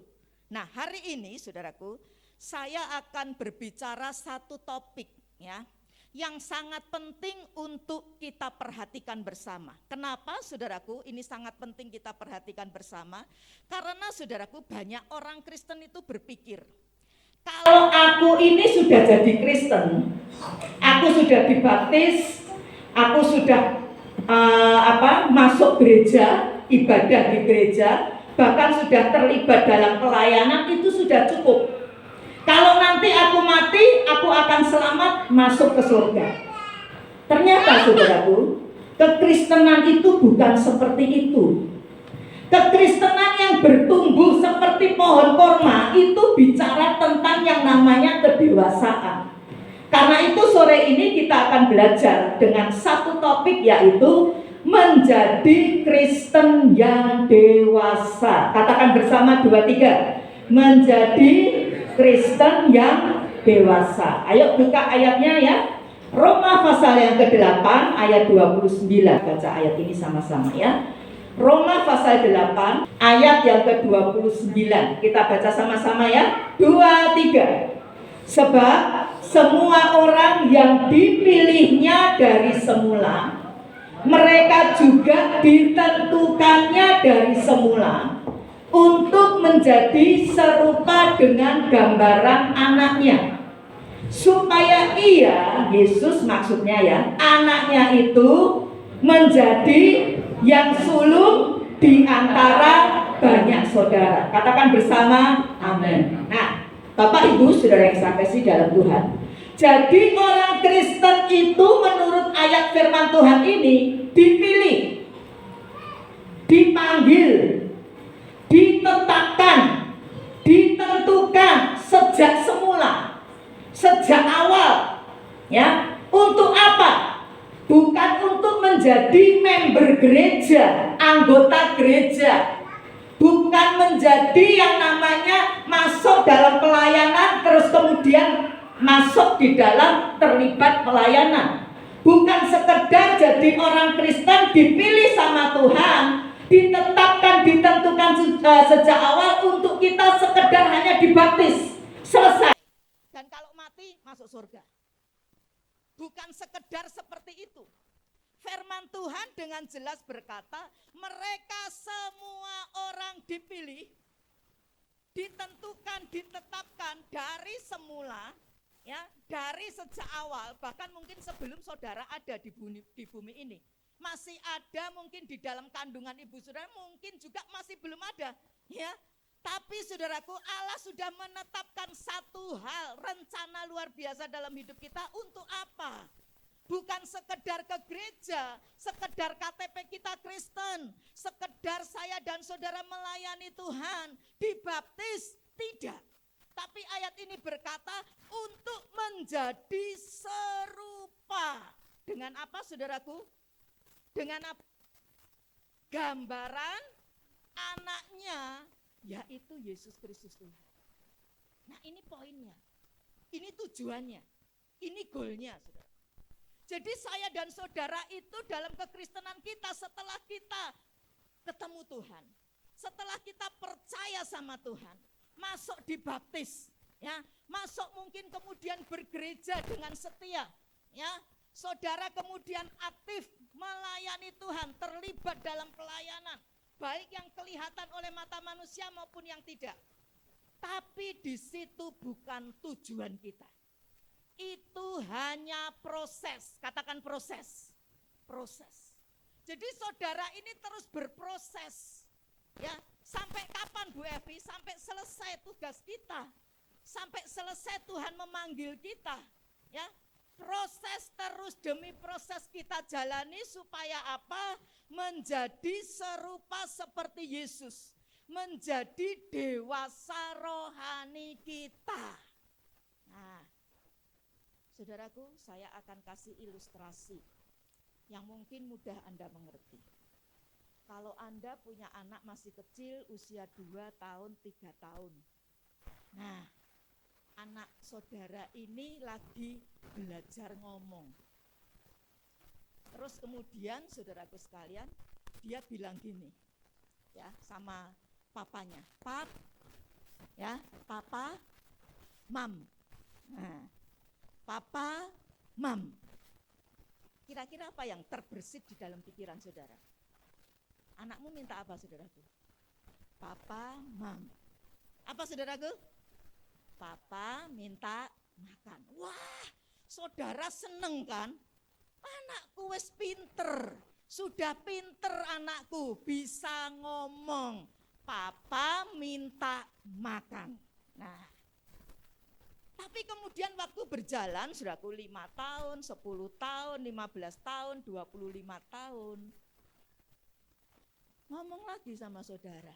Nah, hari ini, saudaraku, saya akan berbicara satu topik, ya, yang sangat penting untuk kita perhatikan bersama. Kenapa, saudaraku, ini sangat penting kita perhatikan bersama? Karena, saudaraku, banyak orang Kristen itu berpikir, kalau aku ini sudah jadi Kristen, aku sudah dibaptis, aku sudah masuk gereja, ibadah di gereja, bahkan sudah terlibat dalam pelayanan, itu sudah cukup. Kalau nanti aku mati, aku akan selamat masuk ke surga. Ternyata, saudaraku, kekristenan itu bukan seperti itu. Kekristenan yang bertumbuh seperti pohon korma itu bicara tentang yang namanya kedewasaan. Karena itu sore ini kita akan belajar dengan satu topik, yaitu menjadi Kristen yang dewasa. Katakan bersama 2, 3. Menjadi Kristen yang dewasa. Ayo buka ayatnya, ya. Roma pasal yang ke-8 ayat 29. Baca ayat ini sama-sama, ya. Roma pasal 8 ayat yang ke-29. Kita baca sama-sama, ya. 2, 3. Sebab semua orang yang dipilihnya dari semula, mereka juga ditentukannya dari semula untuk menjadi serupa dengan gambaran anaknya, supaya ia, Yesus maksudnya, ya, anaknya itu menjadi yang sulung di antara banyak saudara. Katakan bersama, amin. Nah, Bapak Ibu saudara yang saya kasih dalam Tuhan, jadi orang Kristen itu menurut ayat firman Tuhan ini dipilih, dipanggil, ditetapkan, ditentukan sejak semula, sejak awal, ya. Untuk apa? Bukan untuk menjadi member gereja, anggota gereja. Bukan menjadi yang namanya masuk dalam pelayanan terus kemudian masuk di dalam terlibat pelayanan. Bukan sekedar jadi orang Kristen dipilih sama Tuhan, ditetapkan, ditentukan sejak awal untuk kita sekedar hanya dibaptis, selesai. dan kalau mati masuk surga. Bukan sekedar seperti itu. Firman Tuhan dengan jelas berkata, mereka semua orang dipilih, ditentukan, ditetapkan dari semula, ya, dari sejak awal, bahkan mungkin sebelum saudara ada di bumi ini. Masih ada mungkin di dalam kandungan ibu saudara, mungkin juga masih belum ada, ya. Tapi saudaraku, Allah sudah menetapkan satu hal, rencana luar biasa dalam hidup kita. Untuk apa? Bukan sekedar ke gereja, sekedar KTP kita Kristen, sekedar saya dan saudara melayani Tuhan, dibaptis, tidak. Tapi ayat ini berkata untuk menjadi serupa. Dengan apa saudaraku? Dengan apa? Gambaran anaknya, yaitu Yesus Kristus Tuhan. Nah ini poinnya, ini tujuannya, ini goalnya saudara. Jadi saya dan saudara itu dalam kekristenan kita setelah kita ketemu Tuhan, setelah kita percaya sama Tuhan, masuk dibaptis, ya, masuk mungkin kemudian bergereja dengan setia, ya, saudara kemudian aktif melayani Tuhan, terlibat dalam pelayanan, baik yang kelihatan oleh mata manusia maupun yang tidak. Tapi di situ bukan tujuan kita. Itu hanya proses, katakan proses. Proses. Jadi saudara ini terus berproses. Ya, sampai kapan Bu Evi? Sampai selesai tugas kita. Sampai selesai Tuhan memanggil kita. Ya, proses terus demi proses kita jalani supaya apa? Menjadi serupa seperti Yesus. Menjadi dewasa rohani kita. Nah, saudaraku, saya akan kasih ilustrasi yang mungkin mudah Anda mengerti. Kalau Anda punya anak masih kecil, usia 2 tahun, 3 tahun. Nah, anak saudara ini lagi belajar ngomong. Terus kemudian saudaraku sekalian, dia bilang gini, ya, sama papanya, Pap, ya, Papa, Mam. Nah, Papa, Mam. Kira-kira apa yang terbersit di dalam pikiran saudara? Anakmu minta apa saudaraku? Papa, Mam. Apa saudaraku? Papa minta makan. Wah, saudara seneng kan? Anakku wis pinter. Sudah pinter anakku, bisa ngomong. Papa minta makan. Nah, tapi kemudian waktu berjalan, saudaraku, 5 tahun, 10 tahun, 15 tahun, 25 tahun. Ngomong lagi sama saudara.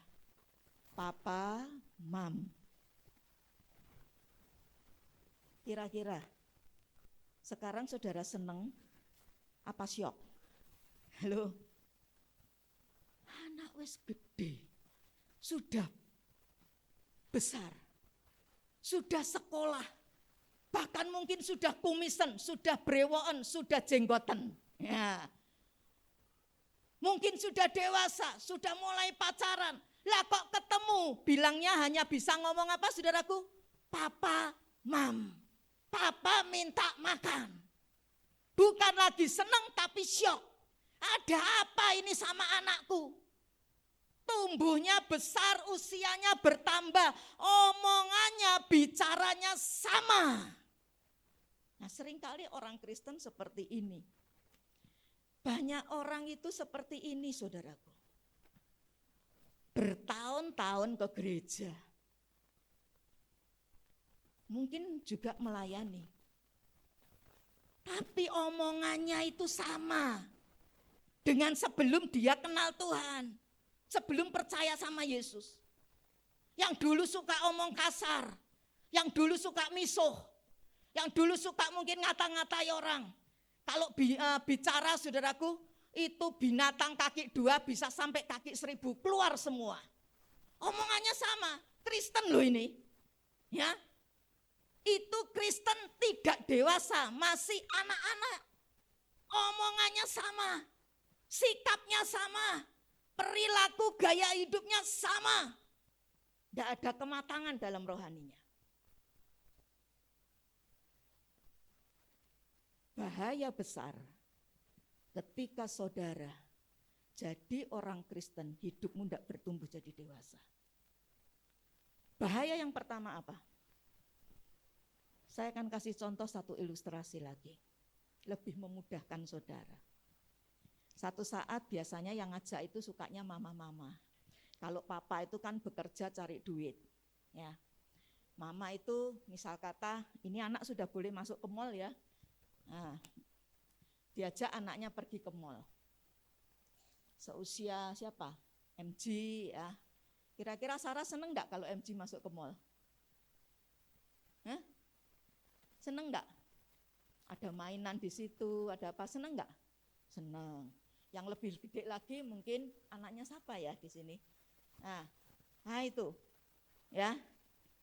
Papa, Mam. Kira-kira sekarang saudara seneng apa syok? Halo? Anak wis gede, sudah besar, sudah sekolah, bahkan mungkin sudah kumisen, sudah brewoken, sudah jenggoten. Ya. Mungkin sudah dewasa, sudah mulai pacaran. Lah kok ketemu, bilangnya hanya bisa ngomong apa saudaraku? Papa, Mam. Papa minta makan. Bukan lagi senang tapi syok. Ada apa ini sama anakku? Tumbuhnya besar, usianya bertambah, omongannya, bicaranya sama. Nah, seringkali orang Kristen seperti ini. Banyak orang itu seperti ini, saudaraku. Bertahun-tahun ke gereja. Mungkin juga melayani. Tapi omongannya itu sama dengan sebelum dia kenal Tuhan, sebelum percaya sama Yesus. Yang dulu suka omong kasar, yang dulu suka misuh, yang dulu suka mungkin ngata-ngatai orang. Kalau bicara saudaraku, itu binatang kaki 2 bisa sampai kaki 1000, keluar semua. Omongannya sama, Kristen loh ini. Ya. Itu Kristen tidak dewasa, masih anak-anak. Omongannya sama, sikapnya sama, perilaku gaya hidupnya sama. Tidak ada kematangan dalam rohaninya. bahaya besar ketika saudara jadi orang Kristen, hidupmu tidak bertumbuh jadi dewasa. Bahaya yang pertama apa? Saya akan kasih contoh satu ilustrasi lagi, lebih memudahkan saudara. Satu saat biasanya yang ngajak itu sukanya mama-mama. Kalau papa itu kan bekerja cari duit, ya. Mama itu misal kata, ini anak sudah boleh masuk ke mall ya. Nah, diajak anaknya pergi ke mall. Seusia siapa? MG ya. Kira-kira Sarah seneng enggak kalau MG masuk ke mall? Hah? Seneng enggak? Ada mainan di situ, ada apa? Seneng enggak? Seneng. Yang lebih gede lagi mungkin anaknya siapa ya di sini? Nah itu, ya,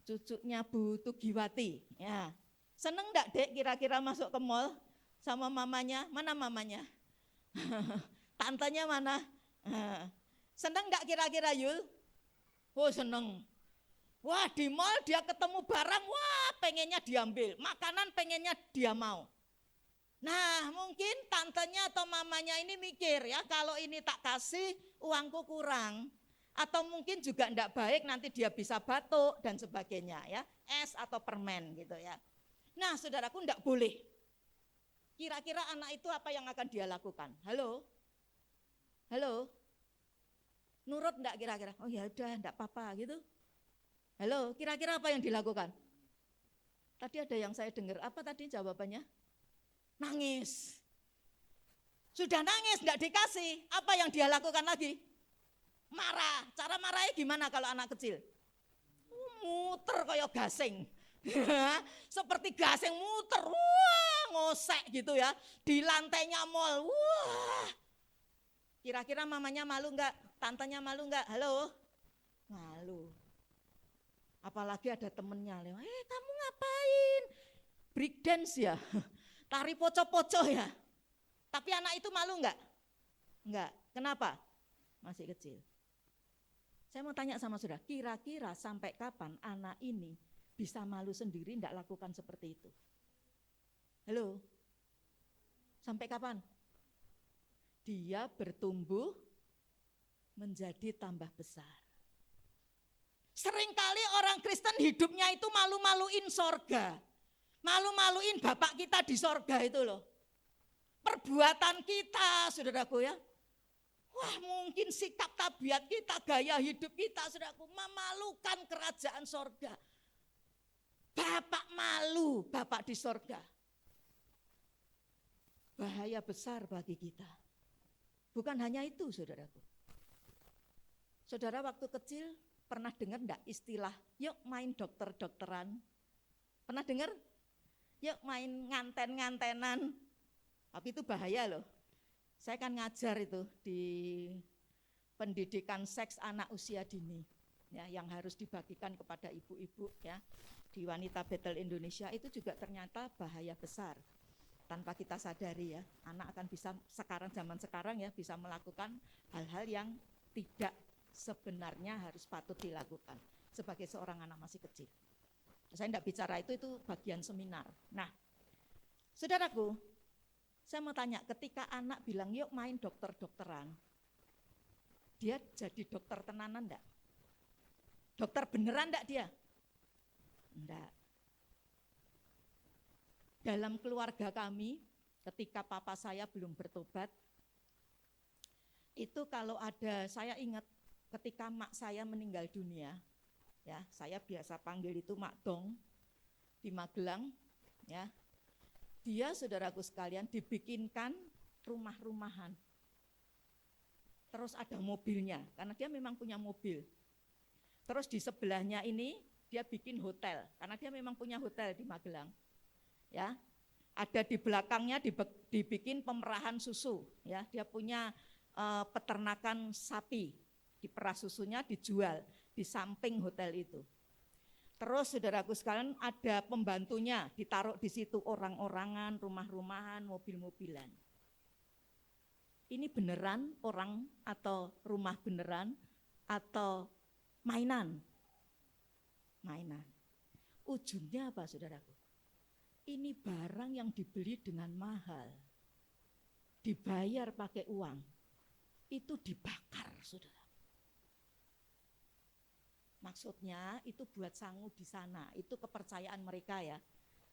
cucunya Bu Tugiwati. Ya, seneng enggak dek kira-kira masuk ke mall sama mamanya? Mana mamanya? Tantenya mana? Seneng enggak kira-kira Yul? Oh seneng. Wah di mall dia ketemu barang, wah pengennya diambil. Makanan pengennya dia mau. Nah mungkin tantenya atau mamanya ini mikir ya, kalau ini tak kasih uangku kurang. Atau mungkin juga enggak baik, nanti dia bisa batuk dan sebagainya ya. Es atau permen gitu ya. Nah saudaraku enggak boleh. Kira-kira anak itu apa yang akan dia lakukan? Halo? Halo? Nurut enggak kira-kira? Oh ya udah enggak apa-apa gitu. Halo, kira-kira apa yang dilakukan? Tadi ada yang saya dengar, apa tadi jawabannya? Nangis. Sudah nangis, enggak dikasih. Apa yang dia lakukan lagi? Marah. Cara marahnya gimana kalau anak kecil? Muter kayak gasing. Seperti gasing muter. Wah, ngosek gitu ya. Di lantainya mall. Wah. Kira-kira mamanya malu enggak? Tantenya malu enggak? Halo? Malu. Apalagi ada temennya lewat, kamu ngapain? Break dance ya? Tari poco-poco ya? Tapi anak itu malu enggak? Enggak. Kenapa? Masih kecil. Saya mau tanya sama saudara, kira-kira sampai kapan anak ini bisa malu sendiri enggak lakukan seperti itu? Halo? Sampai kapan? Dia bertumbuh menjadi tambah besar. Seringkali orang Kristen hidupnya itu malu-maluin sorga. Malu-maluin Bapak kita di sorga itu loh. Perbuatan kita, saudaraku ya. Wah mungkin sikap tabiat kita, gaya hidup kita, saudaraku, memalukan kerajaan sorga. Bapak malu, Bapak di sorga. Bahaya besar bagi kita. Bukan hanya itu, saudaraku. Saudara waktu kecil pernah dengar enggak istilah yuk main dokter-dokteran? Pernah dengar? Yuk main nganten-ngantenan. Tapi itu bahaya loh. Saya kan ngajar itu di pendidikan seks anak usia dini. Ya, yang harus dibagikan kepada ibu-ibu ya. Di Wanita Betel Indonesia itu juga ternyata bahaya besar. Tanpa kita sadari ya, anak akan bisa zaman sekarang ya bisa melakukan hal-hal yang tidak sebenarnya harus patut dilakukan sebagai seorang anak masih kecil. Saya tidak bicara itu bagian seminar. Nah, saudaraku, saya mau tanya, ketika anak bilang yuk main dokter-dokteran, dia jadi dokter tenanan enggak? Dokter beneran enggak dia? Enggak. Dalam keluarga kami, ketika papa saya belum bertobat, itu kalau ada, saya ingat ketika mak saya meninggal dunia, ya saya biasa panggil itu Mak Dong di Magelang, ya dia saudaraku sekalian dibikinkan rumah-rumahan, terus ada mobilnya, karena dia memang punya mobil, terus di sebelahnya ini dia bikin hotel, karena dia memang punya hotel di Magelang, ya ada di belakangnya dibikin pemerahan susu, ya dia punya peternakan sapi, diperah susunya dijual di samping hotel itu. Terus saudaraku sekalian ada pembantunya, ditaruh di situ orang-orangan, rumah-rumahan, mobil-mobilan. Ini beneran orang atau rumah beneran atau mainan? Mainan. Ujungnya apa saudaraku? Ini barang yang dibeli dengan mahal, dibayar pakai uang, itu dibakar, saudara. Maksudnya itu buat sangu di sana, itu kepercayaan mereka ya.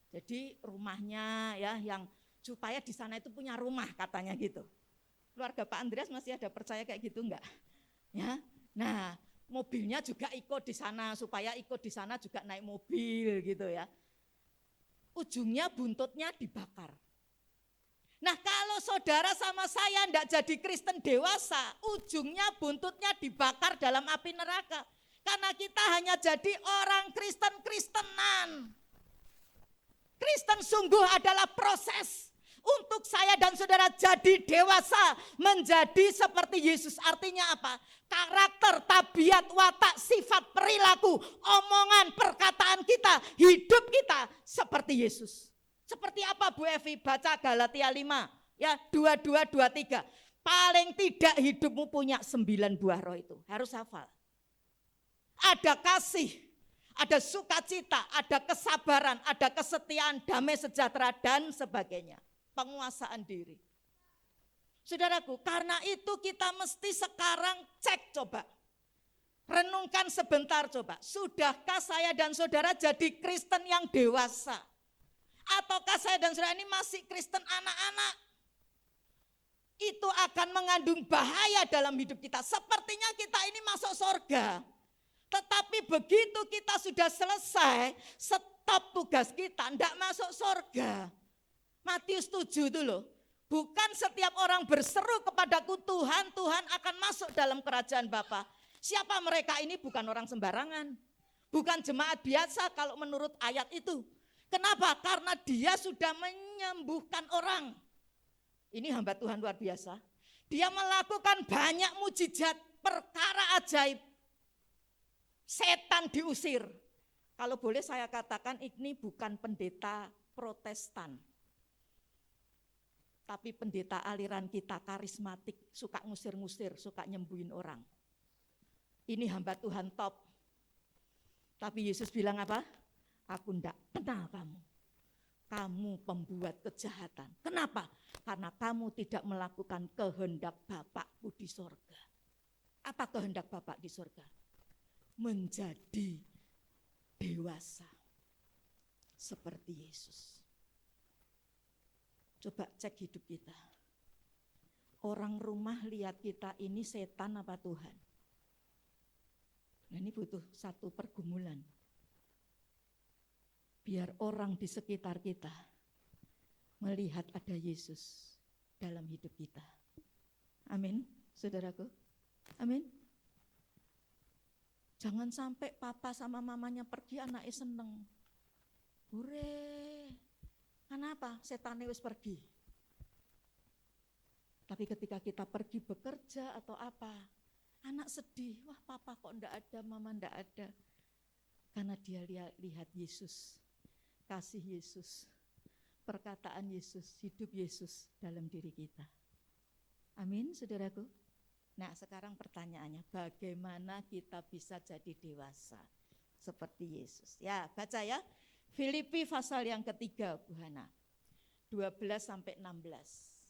Jadi rumahnya ya yang supaya di sana itu punya rumah katanya gitu. Keluarga Pak Andreas masih ada percaya kayak gitu enggak? Ya. Nah, mobilnya juga ikut di sana supaya ikut di sana juga naik mobil gitu ya. Ujungnya buntutnya dibakar. Nah, kalau saudara sama saya enggak jadi Kristen dewasa, ujungnya buntutnya dibakar dalam api neraka. Karena kita hanya jadi orang Kristen-Kristenan. Kristen sungguh adalah proses untuk saya dan saudara jadi dewasa, menjadi seperti Yesus. Artinya apa? Karakter, tabiat, watak, sifat, perilaku, omongan, perkataan kita, hidup kita seperti Yesus. Seperti apa Bu Evi? Baca Galatia 5, ya 22, 23. Paling tidak hidupmu punya 9 buah roh itu, harus hafal. Ada kasih, ada sukacita, ada kesabaran, ada kesetiaan, damai sejahtera dan sebagainya. Penguasaan diri. Saudaraku, karena itu kita mesti sekarang cek coba. Renungkan sebentar coba. Sudahkah saya dan saudara jadi Kristen yang dewasa? Ataukah saya dan saudara ini masih Kristen anak-anak? Itu akan mengandung bahaya dalam hidup kita. Sepertinya kita ini masuk surga. Tetapi begitu kita sudah selesai, stop tugas kita, tidak masuk surga. Matius 7 itu loh. Bukan setiap orang berseru kepadaku Tuhan, Tuhan akan masuk dalam kerajaan Bapa. Siapa mereka ini? Bukan orang sembarangan. Bukan jemaat biasa kalau menurut ayat itu. Kenapa? Karena dia sudah menyembuhkan orang. Ini hamba Tuhan luar biasa. Dia melakukan banyak mujizat, perkara ajaib. Setan diusir. Kalau boleh saya katakan ini bukan pendeta Protestan. Tapi pendeta aliran kita karismatik, suka ngusir-ngusir, suka nyembuhin orang. Ini hamba Tuhan top. Tapi Yesus bilang apa? Aku enggak kenal kamu. Kamu pembuat kejahatan. Kenapa? Karena kamu tidak melakukan kehendak Bapakku di sorga. Apa kehendak Bapak di sorga? Menjadi dewasa seperti Yesus. Coba cek hidup kita. Orang rumah lihat kita ini setan apa Tuhan? Nah, ini butuh satu pergumulan. Biar orang di sekitar kita melihat ada Yesus dalam hidup kita. Amin, saudaraku. Amin. Jangan sampai papa sama mamanya pergi, anaknya seneng. Hore. Kenapa? Setan wis pergi. Tapi ketika kita pergi bekerja atau apa, anak sedih. Wah, papa kok enggak ada, mama enggak ada. Karena dia lihat Yesus, kasih Yesus, perkataan Yesus, hidup Yesus dalam diri kita. Amin, saudaraku. Nah, sekarang pertanyaannya, bagaimana kita bisa jadi dewasa seperti Yesus? Ya, baca ya. Filipi pasal yang ketiga, Bu Hana, 12 sampai 16.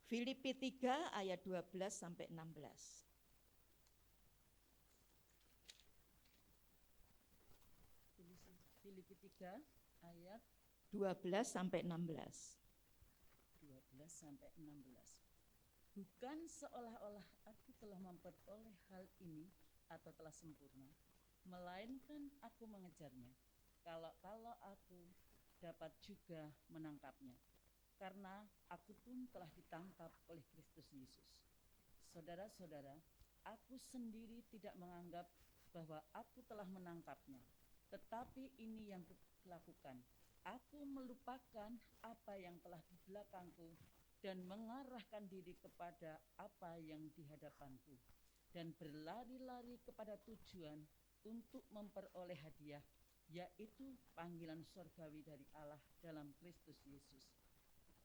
Filipi 3 ayat 12 sampai 16. Filipi 3 ayat 12 sampai 16. 12 sampai 16. Bukan seolah-olah aku telah memperoleh hal ini atau telah sempurna, melainkan aku mengejarnya. Kalau aku dapat juga menangkapnya, karena aku pun telah ditangkap oleh Kristus Yesus. Saudara-saudara, aku sendiri tidak menganggap bahwa aku telah menangkapnya, tetapi ini yang kulakukan. Aku melupakan apa yang telah di belakangku dan mengarahkan diri kepada apa yang di hadapanku, dan berlari-lari kepada tujuan untuk memperoleh hadiah, yaitu panggilan surgawi dari Allah dalam Kristus Yesus.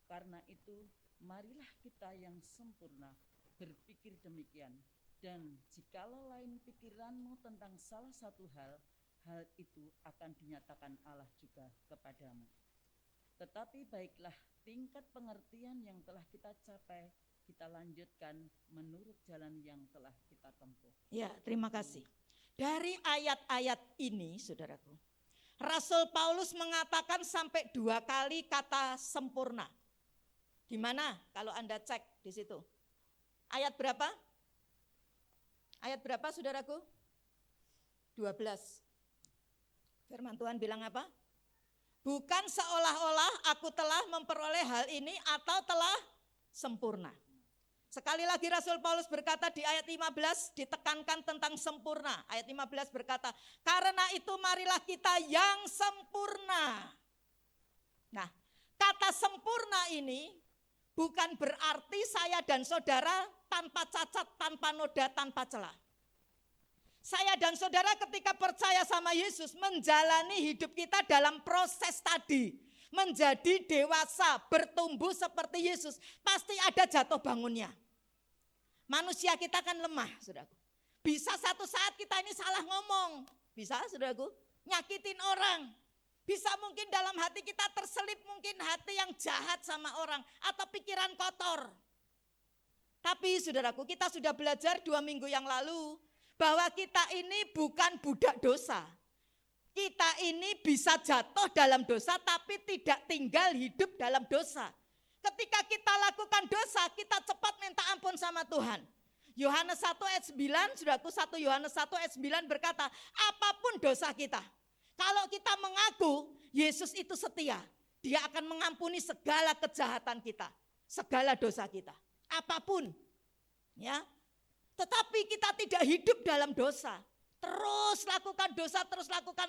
Karena itu, marilah kita yang sempurna berpikir demikian, dan jikalau lain pikiranmu tentang salah satu hal, hal itu akan dinyatakan Allah juga kepadamu. Tetapi baiklah, tingkat pengertian yang telah kita capai, kita lanjutkan menurut jalan yang telah kita tempuh. Ya, terima kasih. Dari ayat-ayat ini, saudaraku, Rasul Paulus mengatakan sampai 2 kali kata sempurna. Di mana kalau Anda cek di situ? Ayat berapa? Ayat berapa, saudaraku? 12. Firman Tuhan bilang apa? Bukan seolah-olah aku telah memperoleh hal ini atau telah sempurna. Sekali lagi Rasul Paulus berkata di ayat 15 ditekankan tentang sempurna. Ayat 15 berkata, karena itu marilah kita yang sempurna. Nah, kata sempurna ini bukan berarti saya dan saudara tanpa cacat, tanpa noda, tanpa celah. Saya dan saudara ketika percaya sama Yesus menjalani hidup kita dalam proses tadi. Menjadi dewasa, bertumbuh seperti Yesus. Pasti ada jatuh bangunnya. Manusia kita kan lemah, saudaraku. Bisa satu saat kita ini salah ngomong. Bisa, saudaraku, nyakitin orang. Bisa mungkin dalam hati kita terselip mungkin hati yang jahat sama orang. Atau pikiran kotor. Tapi saudaraku, kita sudah belajar 2 minggu yang lalu. Bahwa kita ini bukan budak dosa. Kita ini bisa jatuh dalam dosa tapi tidak tinggal hidup dalam dosa. Ketika kita lakukan dosa, kita cepat minta ampun sama Tuhan. Yohanes 1 ayat 9, saudaraku, 1 Yohanes 1 ayat 9 berkata, apapun dosa kita, kalau kita mengaku Yesus itu setia, Dia akan mengampuni segala kejahatan kita, segala dosa kita, apapun. Ya. Tetapi kita tidak hidup dalam dosa. Terus lakukan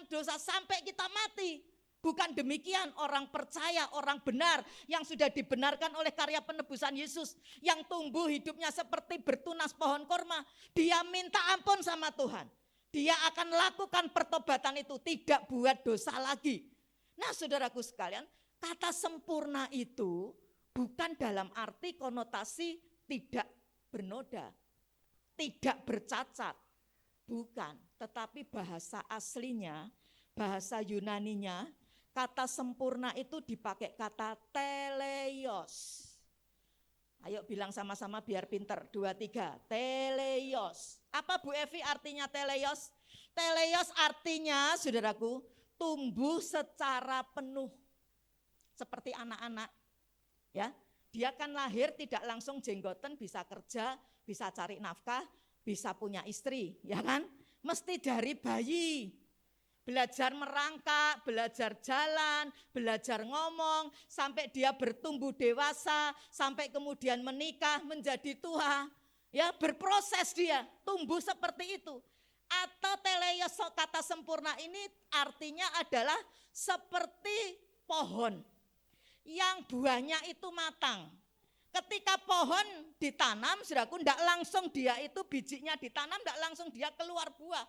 dosa sampai kita mati. Bukan demikian orang percaya, orang benar yang sudah dibenarkan oleh karya penebusan Yesus. Yang tumbuh hidupnya seperti bertunas pohon korma. Dia minta ampun sama Tuhan. Dia akan lakukan pertobatan itu, tidak buat dosa lagi. Nah saudaraku sekalian, kata sempurna itu bukan dalam arti konotasi tidak bernoda. Tidak bercacat, bukan, tetapi bahasa aslinya, bahasa Yunaninya, kata sempurna itu dipakai kata teleios. Ayo bilang sama-sama biar pinter, 2, 3, teleios. Apa Bu Evi artinya teleios? Teleios artinya, saudaraku, tumbuh secara penuh, seperti anak-anak. Ya, dia kan lahir tidak langsung jenggoten, bisa kerja, bisa cari nafkah, bisa punya istri, ya kan? Mesti dari bayi. Belajar merangkak, belajar jalan, belajar ngomong, sampai dia bertumbuh dewasa, sampai kemudian menikah, menjadi tua. Ya, berproses dia, tumbuh seperti itu. Atau teleios, kata sempurna ini artinya adalah seperti pohon yang buahnya itu matang. Ketika pohon ditanam, saudaraku, tidak langsung dia itu bijinya ditanam, tidak langsung dia keluar buah.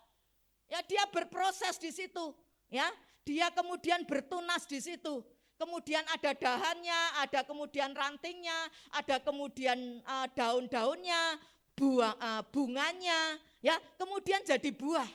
Ya, dia berproses di situ. Ya, dia kemudian bertunas di situ. Kemudian ada dahannya, ada kemudian rantingnya, ada kemudian daun-daunnya, bunganya, ya, kemudian jadi buah.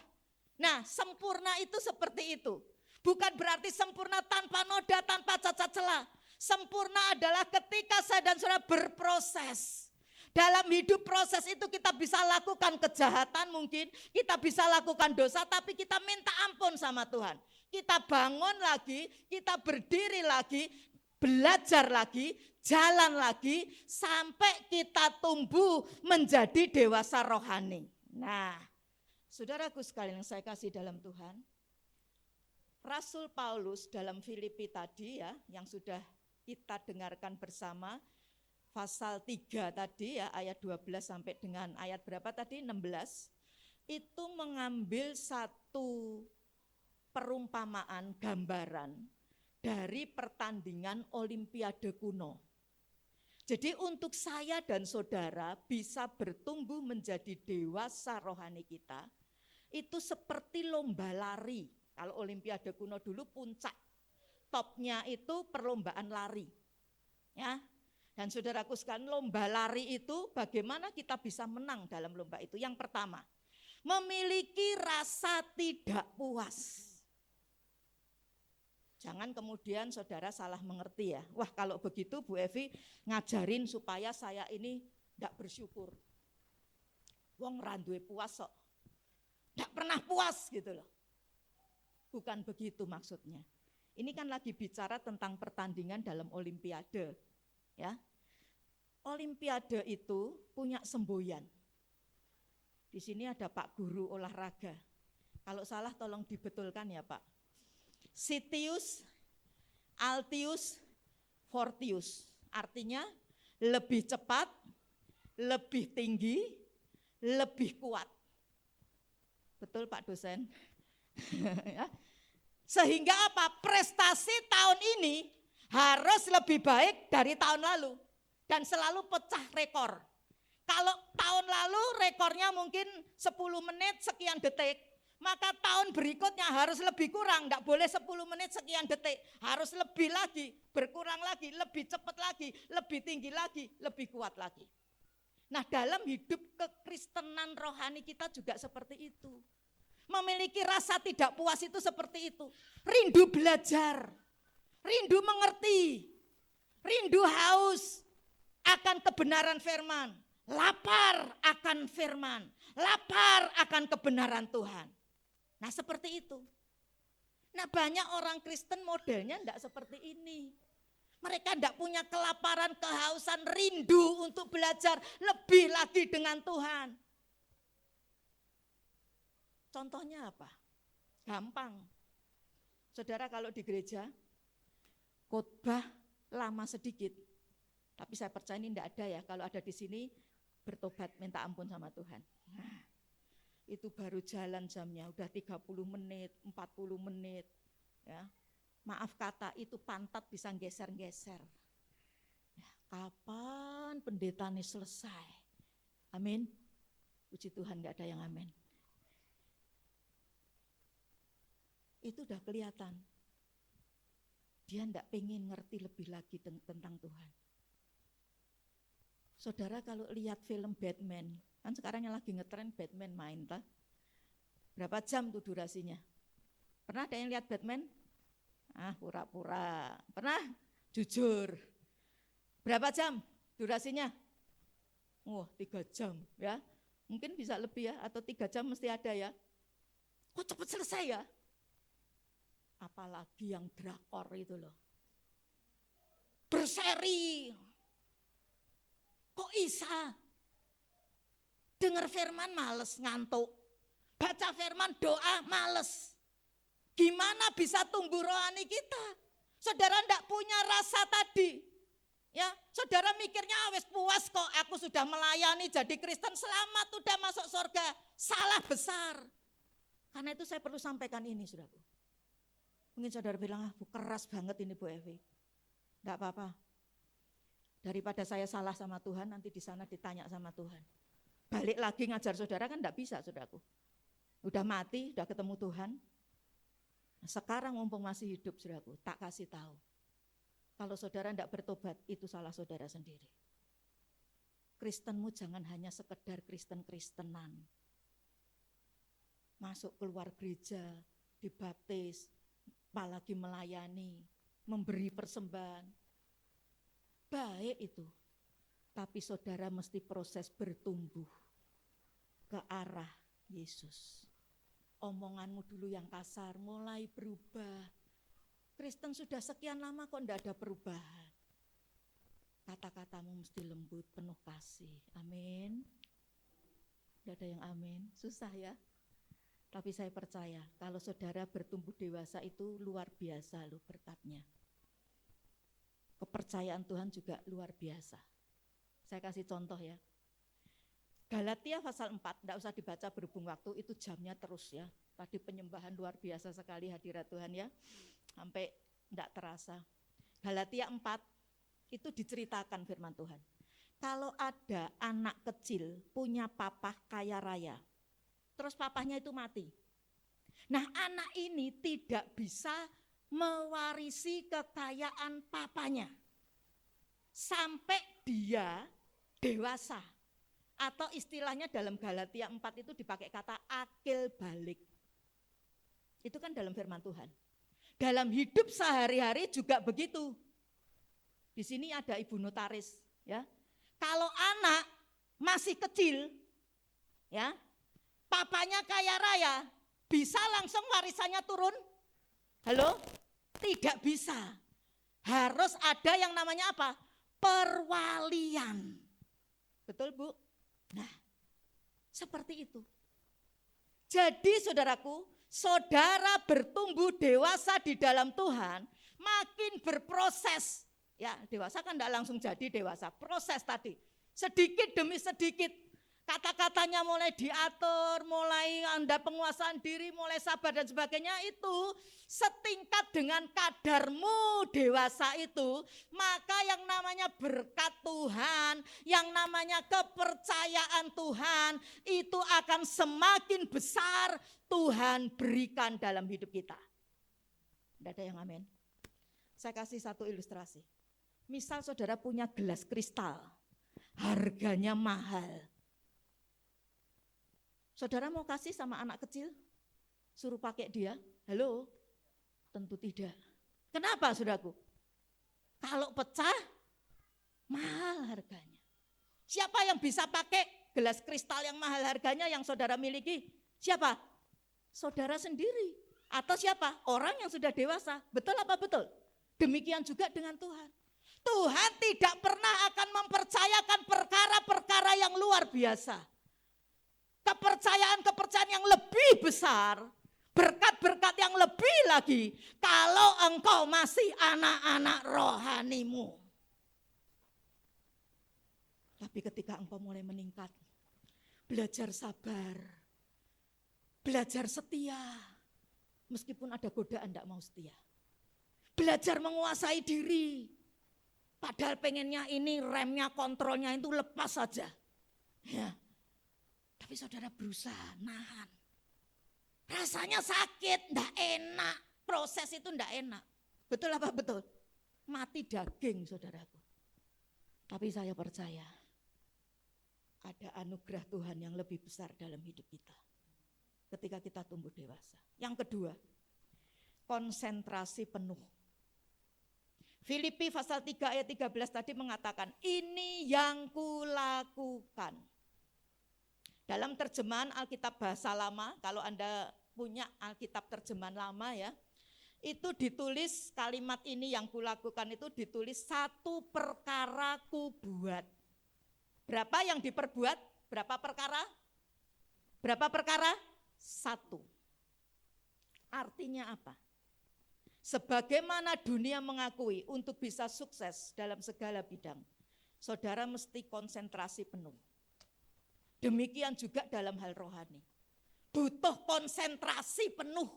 Nah, sempurna itu seperti itu. Bukan berarti sempurna tanpa noda, tanpa cacat celah. Sempurna adalah ketika saya dan saudara berproses. Dalam hidup proses itu kita bisa lakukan kejahatan mungkin, kita bisa lakukan dosa, tapi kita minta ampun sama Tuhan. Kita bangun lagi, kita berdiri lagi, belajar lagi, jalan lagi, sampai kita tumbuh menjadi dewasa rohani. Nah, saudaraku sekalian yang saya kasih dalam Tuhan, Rasul Paulus dalam Filipi tadi ya, yang sudah kita dengarkan bersama, pasal 3 tadi ya, ayat 12 sampai dengan ayat berapa tadi, 16, itu mengambil satu perumpamaan, gambaran dari pertandingan Olimpiade kuno. Jadi untuk saya dan saudara bisa bertumbuh menjadi dewasa rohani kita, itu seperti lomba lari. Kalau Olimpiade kuno dulu puncak, topnya itu perlombaan lari. Ya. Dan saudaraku sekalian, lomba lari itu bagaimana kita bisa menang dalam lomba itu? Yang pertama, Memiliki rasa tidak puas. Jangan kemudian saudara salah mengerti ya. Wah, kalau begitu Bu Evi ngajarin supaya saya ini tidak bersyukur. Wong randuwe puas kok. Tidak pernah puas gitu loh. Bukan begitu maksudnya. Ini kan lagi bicara tentang pertandingan dalam olimpiade. Ya. Olimpiade itu punya semboyan. Di sini ada Pak Guru olahraga. Kalau salah tolong dibetulkan ya Pak. Sitius, Altius, Fortius. Artinya lebih cepat, lebih tinggi, lebih kuat. Betul Pak dosen? Ya. Sehingga apa? Prestasi tahun ini harus lebih baik dari tahun lalu. Dan selalu pecah rekor. Kalau tahun lalu rekornya mungkin 10 menit sekian detik, maka tahun berikutnya harus lebih kurang, tidak boleh 10 menit sekian detik, harus lebih lagi, berkurang lagi, lebih cepat lagi, lebih tinggi lagi, lebih kuat lagi. Nah, dalam hidup kekristenan rohani kita juga seperti itu. Memiliki rasa tidak puas itu seperti itu. Rindu belajar, rindu mengerti, rindu haus akan kebenaran firman, lapar akan firman, lapar akan kebenaran Tuhan. Nah, seperti itu. Nah, banyak orang Kristen modelnya enggak seperti ini. Mereka enggak punya kelaparan, kehausan, rindu untuk belajar lebih lagi dengan Tuhan. Contohnya apa? Gampang. Saudara kalau di gereja, khotbah lama sedikit. Tapi saya percaya ini enggak ada ya, kalau ada di sini bertobat minta ampun sama Tuhan. Nah, itu baru jalan jamnya, udah 30 menit, 40 menit. Ya. Maaf kata, itu pantat bisa geser-geser. Ya, kapan pendeta ini selesai? Amin. Puji Tuhan, enggak ada yang amin. Itu udah kelihatan. Dia enggak pengen ngerti lebih lagi tentang Tuhan. Saudara kalau lihat film Batman, kan sekarang yang lagi ngetren Batman main tak? Berapa jam tuh durasinya? Pernah ada yang lihat Batman? Ah, pura-pura. Pernah? Jujur. Berapa jam durasinya? Oh, 3 jam ya. Mungkin bisa lebih ya, atau 3 jam mesti ada ya. Kok cepat selesai ya? Apalagi yang drakor itu loh. Berseri. Kok bisa? Dengar firman males, ngantuk. Baca firman doa males. Gimana bisa tumbuh rohani kita? Saudara enggak punya rasa tadi. Ya, saudara mikirnya wis puas kok, aku sudah melayani jadi Kristen, selamat udah masuk surga. Salah besar. Karena itu saya perlu sampaikan ini, saudaraku. Mungkin saudara bilang, keras banget ini Bu Evi. Enggak apa-apa. Daripada saya salah sama Tuhan, nanti di sana ditanya sama Tuhan. Balik lagi ngajar saudara kan enggak bisa, saudaraku. Udah mati, udah ketemu Tuhan. Sekarang mumpung masih hidup, saudaraku, tak kasih tahu. Kalau saudara enggak bertobat, itu salah saudara sendiri. Kristenmu jangan hanya sekedar Kristen-Kristenan. Masuk keluar gereja, dibaptis, apalagi melayani, memberi persembahan. Baik itu, tapi saudara mesti proses bertumbuh ke arah Yesus. Omonganmu dulu yang kasar, mulai berubah. Kristen sudah sekian lama kok enggak ada perubahan. Kata-katamu mesti lembut, penuh kasih. Amin. Enggak ada yang amin, susah ya. Tapi saya percaya kalau saudara bertumbuh dewasa itu luar biasa loh berkatnya. Kepercayaan Tuhan juga luar biasa. Saya kasih contoh ya. Galatia pasal 4, enggak usah dibaca berhubung waktu, itu jamnya terus ya. Tadi penyembahan luar biasa sekali hadirat Tuhan ya. Sampai enggak terasa. Galatia 4 itu diceritakan firman Tuhan. Kalau ada anak kecil punya papa kaya raya, terus papahnya itu mati. Nah, anak ini tidak bisa mewarisi kekayaan papanya sampai dia dewasa. Atau istilahnya dalam Galatia 4 itu dipakai kata akil balik. Itu kan dalam firman Tuhan. Dalam hidup sehari-hari juga begitu. Di sini ada ibu notaris, ya. Kalau anak masih kecil, ya, papanya kaya raya, bisa langsung warisannya turun? Halo? Tidak bisa. Harus ada yang namanya apa? Perwalian. Betul, Bu? Nah, seperti itu. Jadi saudaraku, saudara bertumbuh dewasa di dalam Tuhan, makin berproses. Ya, dewasa kan tidak langsung jadi dewasa, proses tadi. Sedikit demi sedikit, kata-katanya mulai diatur, mulai Anda penguasaan diri, mulai sabar dan sebagainya itu setingkat dengan kadarmu dewasa itu, maka yang namanya berkat Tuhan, yang namanya kepercayaan Tuhan itu akan semakin besar Tuhan berikan dalam hidup kita. Tidak ada yang amin. Saya kasih satu ilustrasi. Misal saudara punya gelas kristal, harganya mahal. Saudara mau kasih sama anak kecil, suruh pakai dia? Halo? Tentu tidak. Kenapa saudaraku? Kalau pecah, mahal harganya. Siapa yang bisa pakai gelas kristal yang mahal harganya yang saudara miliki? Siapa? Saudara sendiri. Atau siapa? Orang yang sudah dewasa. Betul apa betul? Demikian juga dengan Tuhan. Tuhan tidak pernah akan mempercayakan perkara-perkara yang luar biasa. Kepercayaan-kepercayaan yang lebih besar, berkat-berkat yang lebih lagi, kalau engkau masih anak-anak rohanimu. Tapi ketika engkau mulai meningkat, belajar sabar, belajar setia, meskipun ada godaan tidak mau setia. Belajar menguasai diri, padahal pengennya ini remnya, kontrolnya itu lepas saja. Ya. Tapi saudara berusaha nahan. Rasanya sakit, enggak enak. Proses itu enggak enak. Betul apa betul? Mati daging saudaraku. Tapi saya percaya ada anugerah Tuhan yang lebih besar dalam hidup kita. Ketika kita tumbuh dewasa. Yang kedua, konsentrasi penuh. Filipi pasal 3 ayat 13 tadi mengatakan, ini yang kulakukan. Dalam terjemahan Alkitab bahasa lama, kalau Anda punya Alkitab terjemahan lama ya, itu ditulis kalimat ini yang kulakukan itu ditulis satu perkara kubuat. Berapa yang diperbuat? Berapa perkara? Berapa perkara? Satu. Artinya apa? Sebagaimana dunia mengakui untuk bisa sukses dalam segala bidang, saudara mesti konsentrasi penuh. Demikian juga dalam hal rohani. Butuh konsentrasi penuh.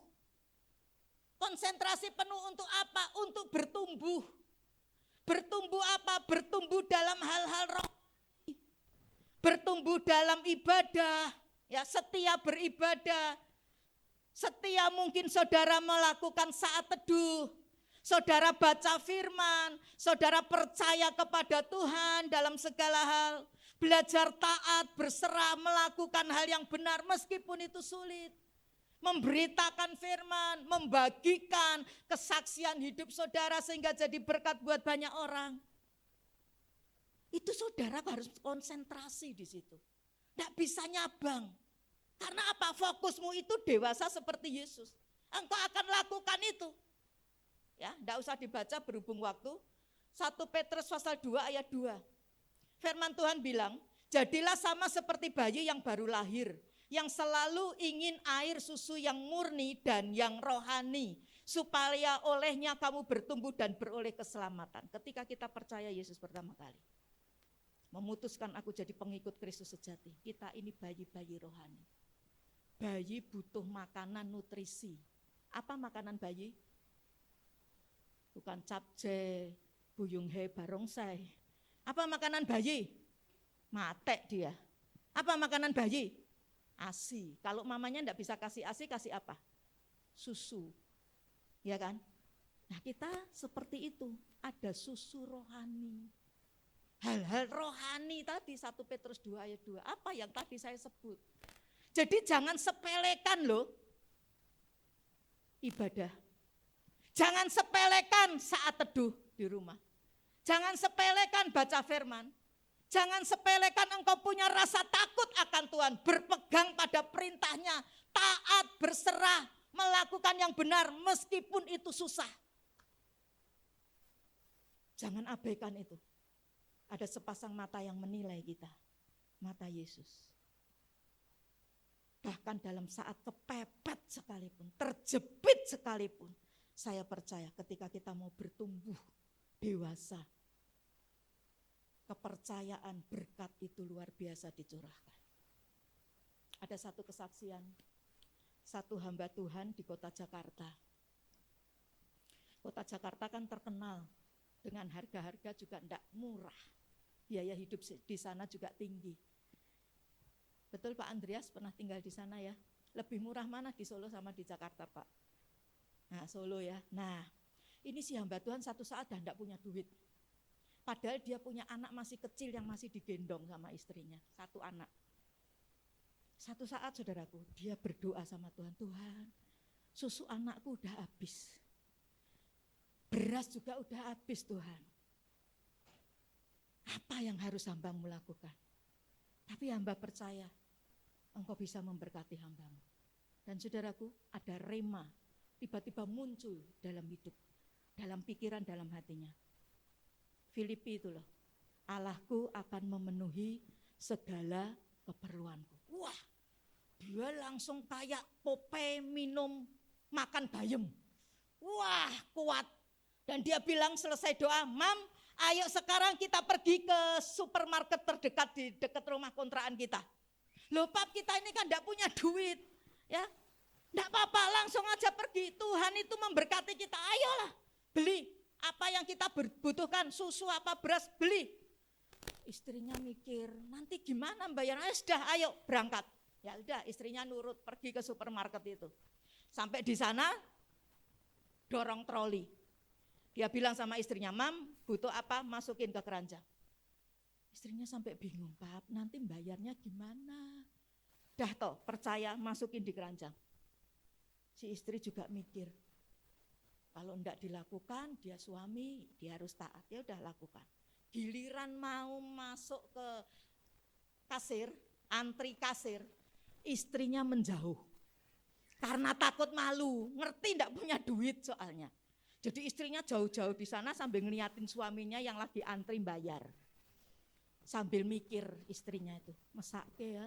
Konsentrasi penuh untuk apa? Untuk bertumbuh. Bertumbuh apa? Bertumbuh dalam hal-hal rohani. Bertumbuh dalam ibadah. Ya, setia beribadah. Setia mungkin saudara melakukan saat teduh. Saudara baca firman. Saudara percaya kepada Tuhan dalam segala hal. Belajar taat, berserah, melakukan hal yang benar meskipun itu sulit. Memberitakan firman, membagikan kesaksian hidup saudara sehingga jadi berkat buat banyak orang. Itu saudara harus konsentrasi di situ. Tidak bisa nyabang. Karena apa? Fokusmu itu dewasa seperti Yesus. Engkau akan lakukan itu. Ya, tidak usah dibaca berhubung waktu. 1 Petrus pasal 2 ayat 2. Firman Tuhan bilang, jadilah sama seperti bayi yang baru lahir, yang selalu ingin air susu yang murni dan yang rohani, supaya olehnya kamu bertumbuh dan beroleh keselamatan. Ketika kita percaya Yesus pertama kali, memutuskan aku jadi pengikut Kristus sejati, kita ini bayi-bayi rohani. Bayi butuh makanan nutrisi. Apa makanan bayi? Bukan capce, buyung he barongsai. Apa makanan bayi? Matek dia. Apa makanan bayi? ASI. Kalau mamanya enggak bisa kasih ASI, kasih apa? Susu. Ya kan? Nah, kita seperti itu, ada susu rohani. hal-hal rohani tadi 1 Petrus 2 ayat 2. Apa yang tadi saya sebut? Jadi jangan sepelekan loh ibadah. Jangan sepelekan saat teduh di rumah. Jangan sepelekan baca firman. Jangan sepelekan engkau punya rasa takut akan Tuhan. Berpegang pada perintahnya. Taat, berserah, melakukan yang benar meskipun itu susah. Jangan abaikan itu. Ada sepasang mata yang menilai kita. Mata Yesus. Bahkan dalam saat kepepet sekalipun, terjepit sekalipun. Saya percaya ketika kita mau bertumbuh dewasa, kepercayaan berkat itu luar biasa dicurahkan. Ada satu kesaksian, satu hamba Tuhan di kota Jakarta. Kota Jakarta kan terkenal dengan harga-harga juga tidak murah. Biaya hidup di sana juga tinggi. Betul Pak Andreas pernah tinggal di sana ya? Lebih murah mana di Solo sama di Jakarta Pak? Nah Solo ya. Nah ini si hamba Tuhan satu saat dah tidak punya duit. Padahal dia punya anak masih kecil yang masih digendong sama istrinya. Satu anak. Satu saat saudaraku dia berdoa sama Tuhan. Tuhan susu anakku udah habis. Beras juga udah habis Tuhan. Apa yang harus hambamu lakukan? Tapi hamba percaya engkau bisa memberkati hambamu. Dan saudaraku ada rema tiba-tiba muncul dalam hidup, dalam pikiran, dalam hatinya. Filipi itu loh, Allahku akan memenuhi segala keperluanku. Wah, dia langsung kayak Popeye minum makan bayem. Wah, kuat. Dan dia bilang selesai doa, Mam, ayo sekarang kita pergi ke supermarket terdekat di dekat rumah kontrakan kita. Loh Pap, kita ini kan enggak punya duit. Ya, enggak apa-apa, langsung aja pergi. Tuhan itu memberkati kita, ayolah beli. Apa yang kita butuhkan, susu apa beras, beli. Istrinya mikir, nanti gimana bayar? Sudah, ayo berangkat. Ya udah, istrinya nurut pergi ke supermarket itu. Sampai di sana, dorong troli. Dia bilang sama istrinya, Mam, butuh apa? Masukin ke keranjang. Istrinya sampai bingung, Pap, nanti bayarnya gimana? Dah toh, percaya, masukin di keranjang. Si istri juga mikir, kalau enggak dilakukan, dia suami, dia harus taat, ya udah lakukan. Giliran mau masuk ke kasir, antri kasir, istrinya menjauh. Karena takut malu, ngerti enggak punya duit soalnya. Jadi istrinya jauh-jauh di sana sambil ngeliatin suaminya yang lagi antri bayar. Sambil mikir istrinya itu, mesake ya,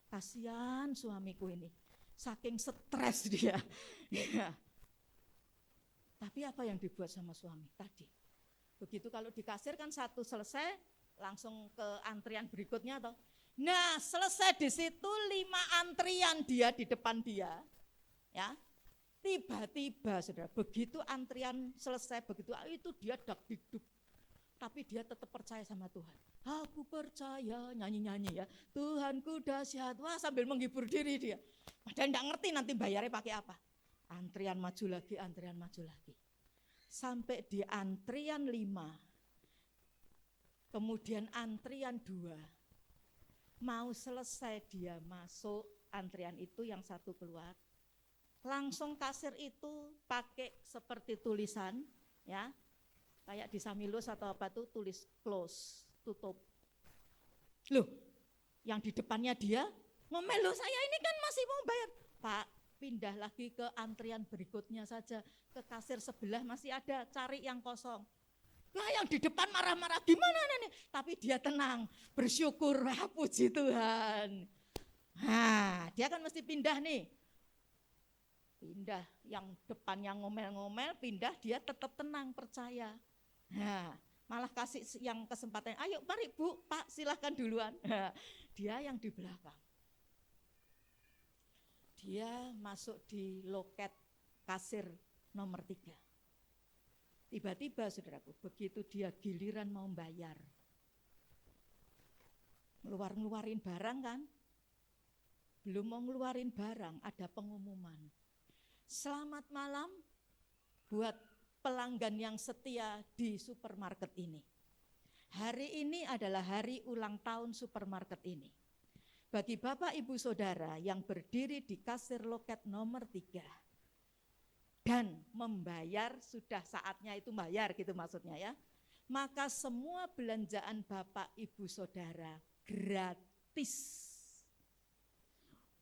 kasihan suamiku ini. Saking stres dia. Ya. Tapi apa yang dibuat sama suami tadi? Begitu kalau di kasir kan satu selesai, langsung ke antrian berikutnya toh. Nah selesai di situ 5 antrian dia di depan dia. Ya. Tiba-tiba saudara, begitu antrian selesai, begitu itu dia dak-dikduk. Tapi dia tetap percaya sama Tuhan. Aku percaya, nyanyi-nyanyi ya. Tuhanku dahsyat. Wah sambil menghibur diri dia. Padahal enggak ngerti nanti bayarnya pakai apa. Antrian maju lagi, antrian maju lagi. Sampai di antrian 5. Kemudian antrian 2. Mau selesai dia masuk antrian itu yang satu keluar. Langsung kasir itu pakai seperti tulisan ya. Kayak di Samilus atau apa tuh tulis close, tutup. Loh, yang di depannya dia ngomel, loh saya ini kan masih mau bayar. Pak, pindah lagi ke antrian berikutnya saja. Ke kasir sebelah masih ada, cari yang kosong. Lah yang di depan marah-marah, gimana nih? Tapi dia tenang, bersyukur, puji Tuhan. Nah, dia kan mesti pindah nih. Pindah, yang depan yang ngomel-ngomel, pindah, dia tetap tenang, percaya. Nah, malah kasih yang kesempatan, ayo mari Bu, Pak silahkan duluan. Nah, dia yang di belakang. Dia masuk di loket kasir nomor 3. Tiba-tiba saudaraku, begitu dia giliran mau bayar. Ngeluarin barang kan? Belum mau ngeluarin barang, ada pengumuman. Selamat malam buat pelanggan yang setia di supermarket ini. hari ini adalah hari ulang tahun supermarket ini. Bagi Bapak Ibu Saudara yang berdiri di kasir loket nomor 3 dan membayar, sudah saatnya itu bayar gitu maksudnya ya, maka semua belanjaan Bapak Ibu Saudara gratis.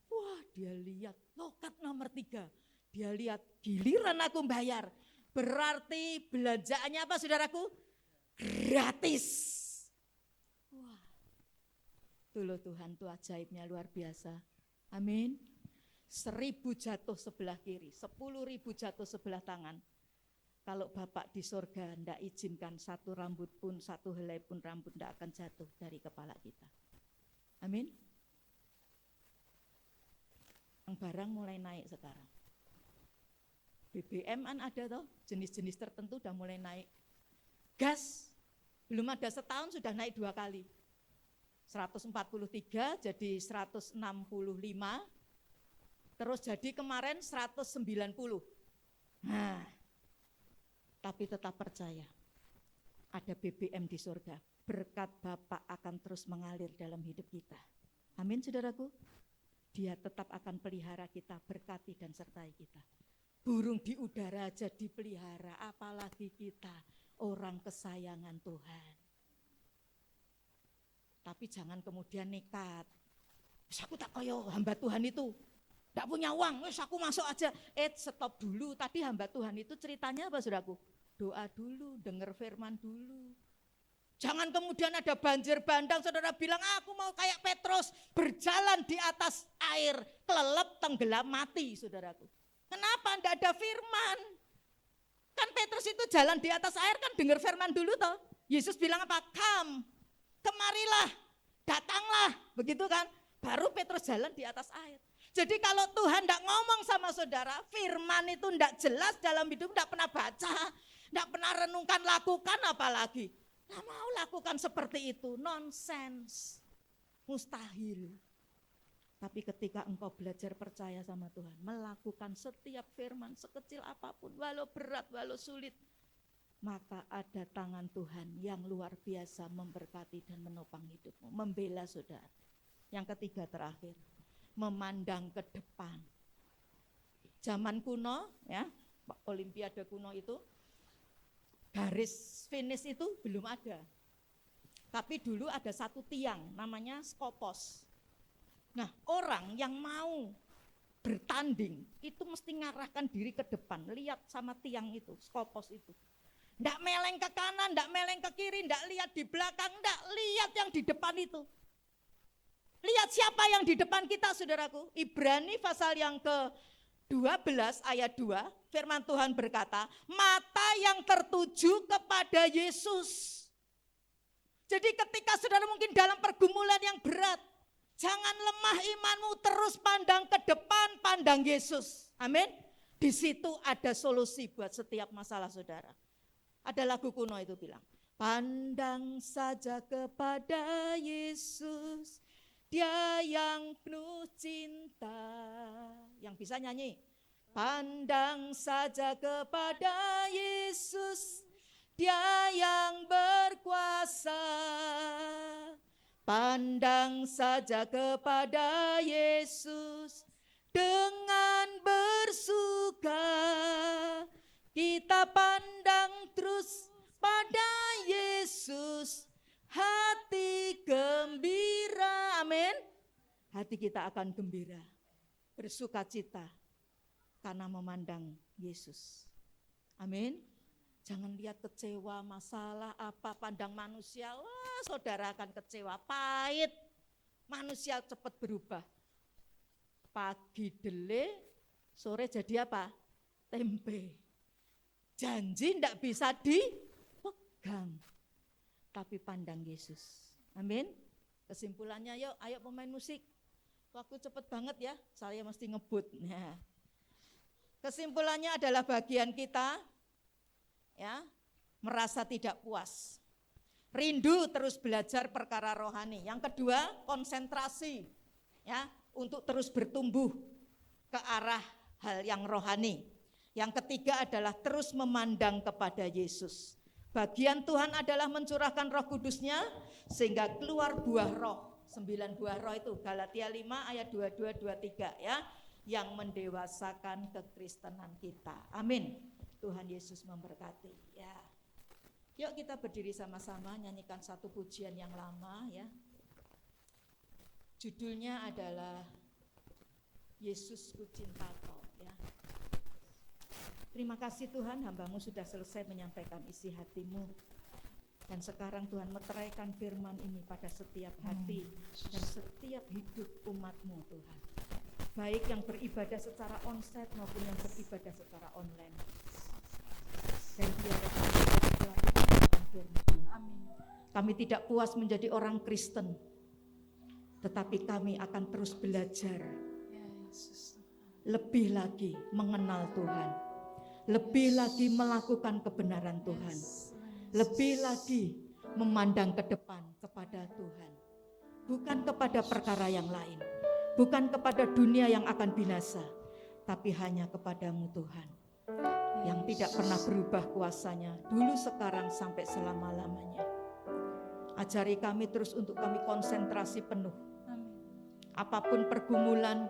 Wah, dia lihat loket nomor 3, dia lihat giliran aku bayar, berarti belanjaannya apa saudaraku? Gratis. Wah, tuh loh Tuhan tuh ajaibnya luar biasa. Amin. 1.000 jatuh sebelah kiri, 10.000 jatuh sebelah tangan. Kalau Bapak di sorga tidak izinkan satu rambut pun, satu helai pun rambut tidak akan jatuh dari kepala kita. Amin. Yang barang mulai naik sekarang. BBM kan ada toh, jenis-jenis tertentu udah mulai naik. Gas, belum ada setahun sudah naik 2 kali. 143 jadi 165, terus jadi kemarin 190. Nah, tapi tetap percaya, ada BBM di surga. Berkat Bapak akan terus mengalir dalam hidup kita. Amin saudaraku. Dia tetap akan pelihara kita, berkati dan sertai kita. Burung di udara aja dipelihara, apalagi kita orang kesayangan Tuhan. Tapi jangan kemudian nekat. Aku tak kaya hamba Tuhan itu, tidak punya uang, aku masuk aja. Stop dulu, tadi hamba Tuhan itu ceritanya apa saudaraku? Doa dulu, dengar firman dulu. Jangan kemudian ada banjir bandang, saudara bilang, aku mau kayak Petrus, berjalan di atas air, kelelep, tenggelam, mati saudaraku. Kenapa tidak ada firman? Kan Petrus itu jalan di atas air kan dengar firman dulu toh. Yesus bilang apa? Kemarilah, datanglah, begitu kan? Baru Petrus jalan di atas air. Jadi kalau Tuhan tidak ngomong sama saudara, firman itu tidak jelas dalam hidup, tidak pernah baca, tidak pernah renungkan, lakukan apalagi. Tidak mau lakukan seperti itu, nonsens, mustahil. Tapi ketika engkau belajar percaya sama Tuhan, melakukan setiap firman sekecil apapun, walau berat, walau sulit, maka ada tangan Tuhan yang luar biasa memberkati dan menopang hidupmu, membela saudara. Yang ketiga terakhir, memandang ke depan. Zaman kuno, ya, Olimpiade kuno itu, garis finish itu belum ada. Tapi dulu ada satu tiang, namanya skopos. Nah, orang yang mau bertanding itu mesti ngarahkan diri ke depan, lihat sama tiang itu, skopos itu. Nggak meleng ke kanan, nggak meleng ke kiri, nggak lihat di belakang, nggak lihat yang di depan itu. Lihat siapa yang di depan kita, saudaraku. Ibrani pasal yang ke-12 ayat 2, firman Tuhan berkata, mata yang tertuju kepada Yesus. Jadi ketika saudara mungkin dalam pergumulan yang berat, jangan lemah imanmu, terus pandang ke depan, pandang Yesus. Amin. Di situ ada solusi buat setiap masalah saudara. Ada lagu kuno itu bilang, pandang saja kepada Yesus, Dia yang penuh cinta. Yang bisa nyanyi, pandang saja kepada Yesus, Dia yang berkuasa. Pandang saja kepada Yesus, dengan bersuka kita pandang terus pada Yesus, hati gembira, amin. Hati kita akan gembira, bersuka cita karena memandang Yesus, amin. Jangan lihat kecewa, masalah apa, pandang manusia, wah saudara akan kecewa, pahit. Manusia cepat berubah. Pagi dele, sore jadi apa? Tempe. Janji tidak bisa dipegang, tapi pandang Yesus. Amin. Kesimpulannya yuk, ayo pemain musik. Waktu cepet banget ya, saya mesti ngebut. Nah, kesimpulannya adalah bagian kita, ya, merasa tidak puas, rindu terus belajar perkara rohani. Yang kedua, konsentrasi, ya, untuk terus bertumbuh ke arah hal yang rohani. Yang ketiga adalah terus memandang kepada Yesus. Bagian Tuhan adalah mencurahkan Roh Kudus-Nya sehingga keluar buah roh. 9 buah roh itu Galatia 5 ayat 22-23 ya, yang mendewasakan kekristenan kita. Amin. Tuhan Yesus memberkati ya. Yuk kita berdiri sama-sama nyanyikan satu pujian yang lama ya. Judulnya adalah Yesus ku cinta kau ya. Terima kasih Tuhan, hamba-Mu sudah selesai menyampaikan isi hatimu. Dan sekarang Tuhan meteraikan firman ini pada setiap hati dan setiap hidup umat-Mu Tuhan. Baik yang beribadah secara onsite maupun yang beribadah secara online. Dan biarlah kami melakukan firman. Amin. Kami tidak puas menjadi orang Kristen, tetapi kami akan terus belajar lebih lagi mengenal Tuhan, lebih lagi melakukan kebenaran Tuhan, lebih lagi memandang ke depan kepada Tuhan, bukan kepada perkara yang lain, bukan kepada dunia yang akan binasa, tapi hanya kepadamu Tuhan, yang tidak pernah berubah kuasanya, dulu, sekarang, sampai selama-lamanya. Ajari kami terus untuk kami konsentrasi penuh. Apapun pergumulan,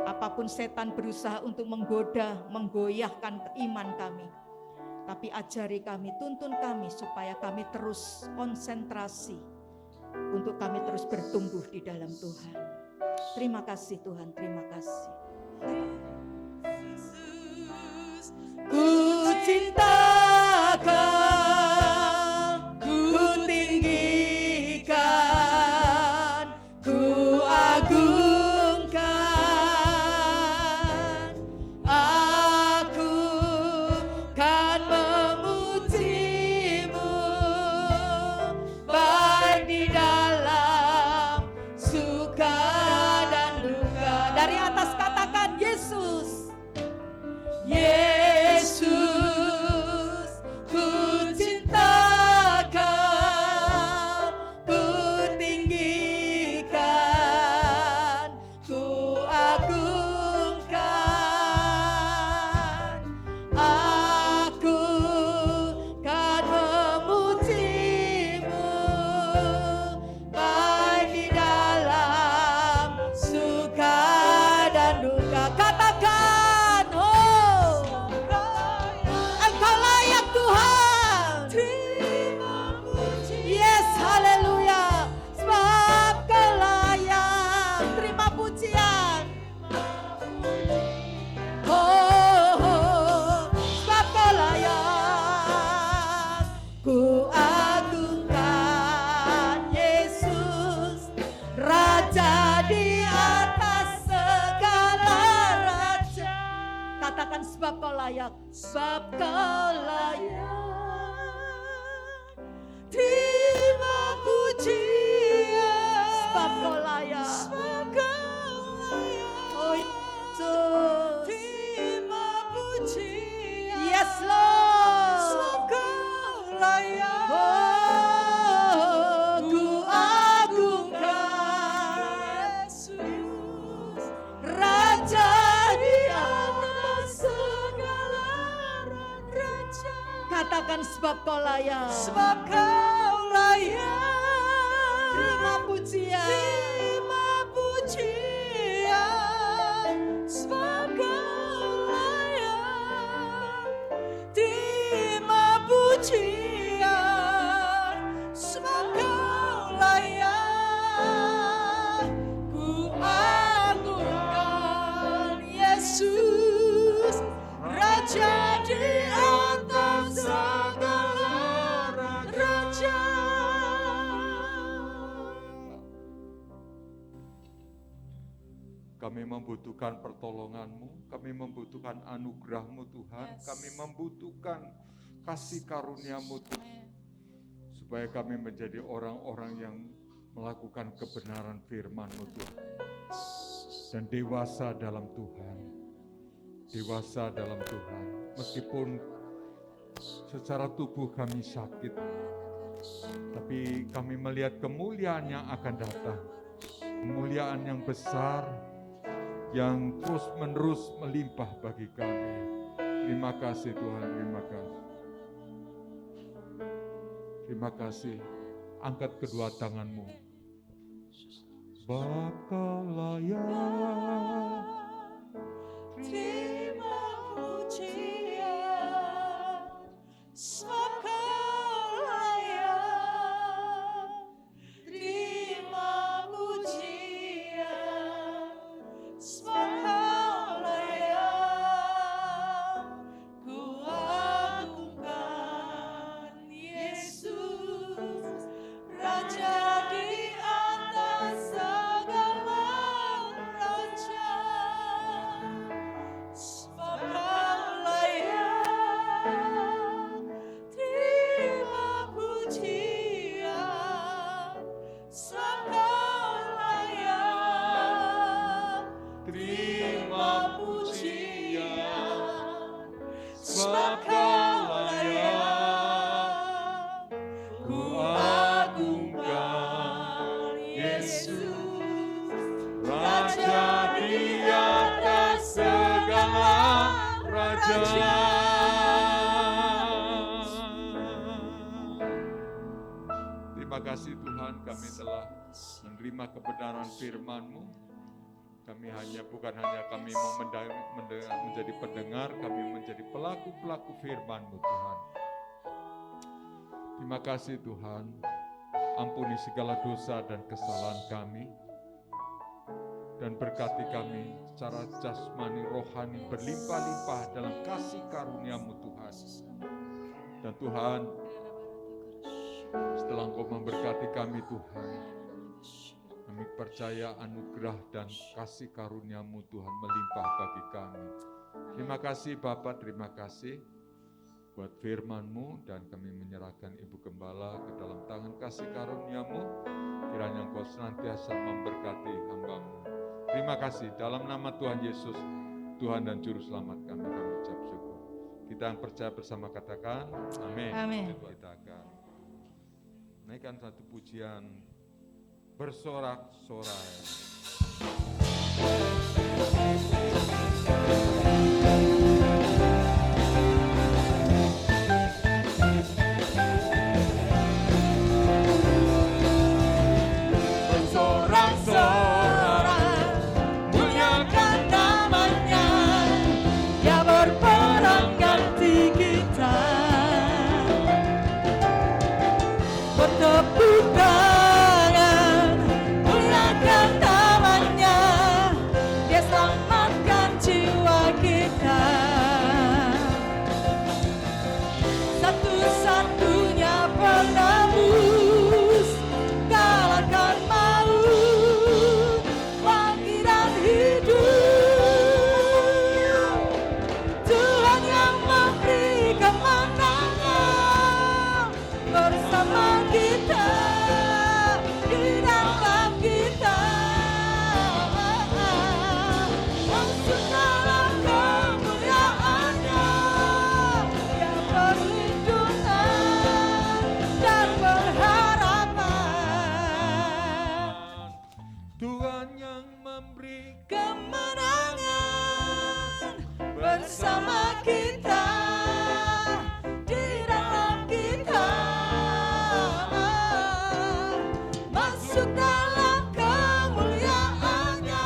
apapun setan berusaha untuk menggoda, menggoyahkan iman kami, tapi ajari kami, tuntun kami supaya kami terus konsentrasi untuk kami terus bertumbuh di dalam Tuhan. Terima kasih Tuhan, terima kasih. Ku cinta kau, ku tinggikan, ku agungkan, aku kan memujimu, baik di dalam suka dan duka. Dari atas katakan Yesus, Yesus, ku cinta kau, ku tinggikan, ku agungkan, aku kan memujimu, baik di dalam suka dan duka. Katakan, oh, Engkau layak Tuhan. Yes, haleluya. Sebab Kau layak. Terima pujian. Oh, sebab Kau layak. Ku agungkan Yesus, Raja di atas segala raja. Katakan sebab Kau layak, sebab Kau layak. Terima pujian, sebab Kau layak, sebab Kau layak. Oh Yesus, terima pujian. Yes Lord, sebab Kau layak. Oh, ku agungkan Yesus, Raja di atas segala raja. Katakan sebab Kau layak, sebab Kau layak. Terima pujian, terima pujian, sebab Kau layak. Terima pujian, sebab Kau layak. Ku agungkan Yesus, Raja di atas segala raja. Kami membutuhkan pertolongan-Mu, kami membutuhkan anugerah-Mu Tuhan, kami membutuhkan kasih karunia-Mu Tuhan, supaya kami menjadi orang-orang yang melakukan kebenaran firman-Mu Tuhan, dan dewasa dalam Tuhan, dewasa dalam Tuhan, meskipun secara tubuh kami sakit, tapi kami melihat kemuliaan yang akan datang, kemuliaan yang besar, yang terus-menerus melimpah bagi kami. Terima kasih Tuhan, terima kasih. Terima kasih. Angkat kedua tanganmu. Bapa Kau layak, Terima pujian, sebab Kau layak. Terima pujian, sebab Kau layak. Ku agungkan Yesus, Raja di atas segala raja. Sebab Kau layak. Terima pujian, sebab Kau layak. Terima pujian, sebab Kau layak. Ku agungkan Yesus, Raja di atas segala raja. Terima kasih Tuhan, kami telah menerima kebenaran firman-Mu. Kami bukan hanya kami mau menjadi pendengar, kami menjadi pelaku-pelaku firman-Mu Tuhan. Terima kasih Tuhan, ampuni segala dosa dan kesalahan kami, dan berkati kami secara jasmani rohani berlimpah-limpah dalam kasih karunia-Mu Tuhan. Dan Tuhan, setelah Engkau memberkati kami Tuhan, kami percaya anugerah dan kasih karunia-Mu Tuhan melimpah bagi kami. Terima kasih Bapa, terima kasih buat firman-Mu, dan kami menyerahkan Ibu Gembala ke dalam tangan kasih karunia-Mu. Kiranya Engkau senantiasa memberkati hamba-Mu. Terima kasih, dalam nama Tuhan Yesus, Tuhan dan Juru Selamat kami ucap syukur. Kita yang percaya bersama katakan, amin. Amin. Kita akan naikkan satu pujian bersorak-sorai. Bersorak-sorai, muliakan namanya, Dia berperang ganti kita. Bertepuk tangan, muliakan namanya, Dia selamatkan jiwa kita. Satu-satunya penebus, kalahkan maut, bangkitan hidup. Tuhan yang memberi kemenangan bersama kita, di dalam kita. Masuklah kemuliaannya, Dia perlindungan dan pengharapan. Tuhan yang memberi Kemenangan bersama kita, di dalam kita. Masuk dalam kemuliaannya,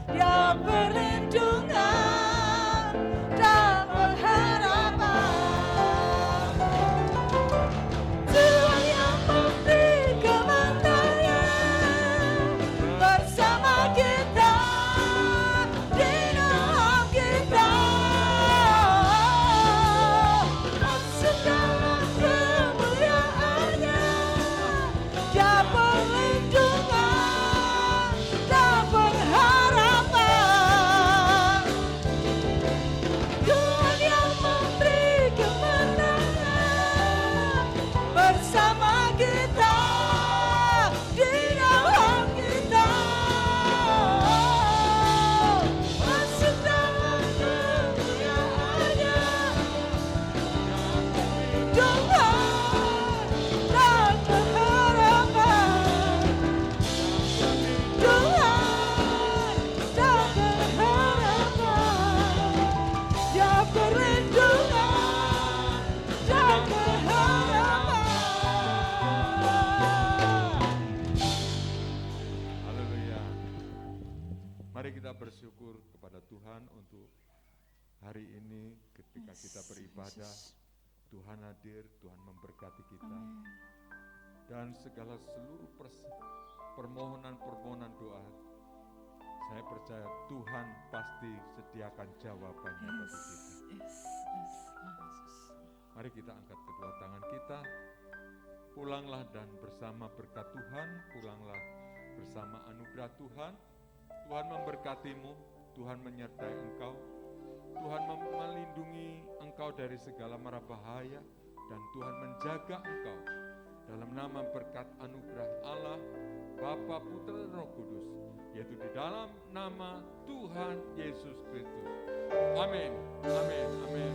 Dia perlindungan dan pengharapan. Tuhan yang memberi kemenangan kita bersyukur kepada Tuhan untuk hari ini ketika kita beribadah, Tuhan hadir, Tuhan memberkati kita. Dan segala seluruh permohonan-permohonan doa, saya percaya Tuhan pasti sediakan jawabannya bagi kita. Mari kita angkat kedua tangan kita, pulanglah dan bersama berkat Tuhan, pulanglah bersama anugerah Tuhan. Tuhan memberkatimu, Tuhan menyertai engkau, Tuhan melindungi engkau dari segala mara bahaya, dan Tuhan menjaga engkau. Dalam nama berkat anugerah Allah, Bapa, Putra, dan Roh Kudus, yaitu di dalam nama Tuhan Yesus Kristus. Amin, amin, amin.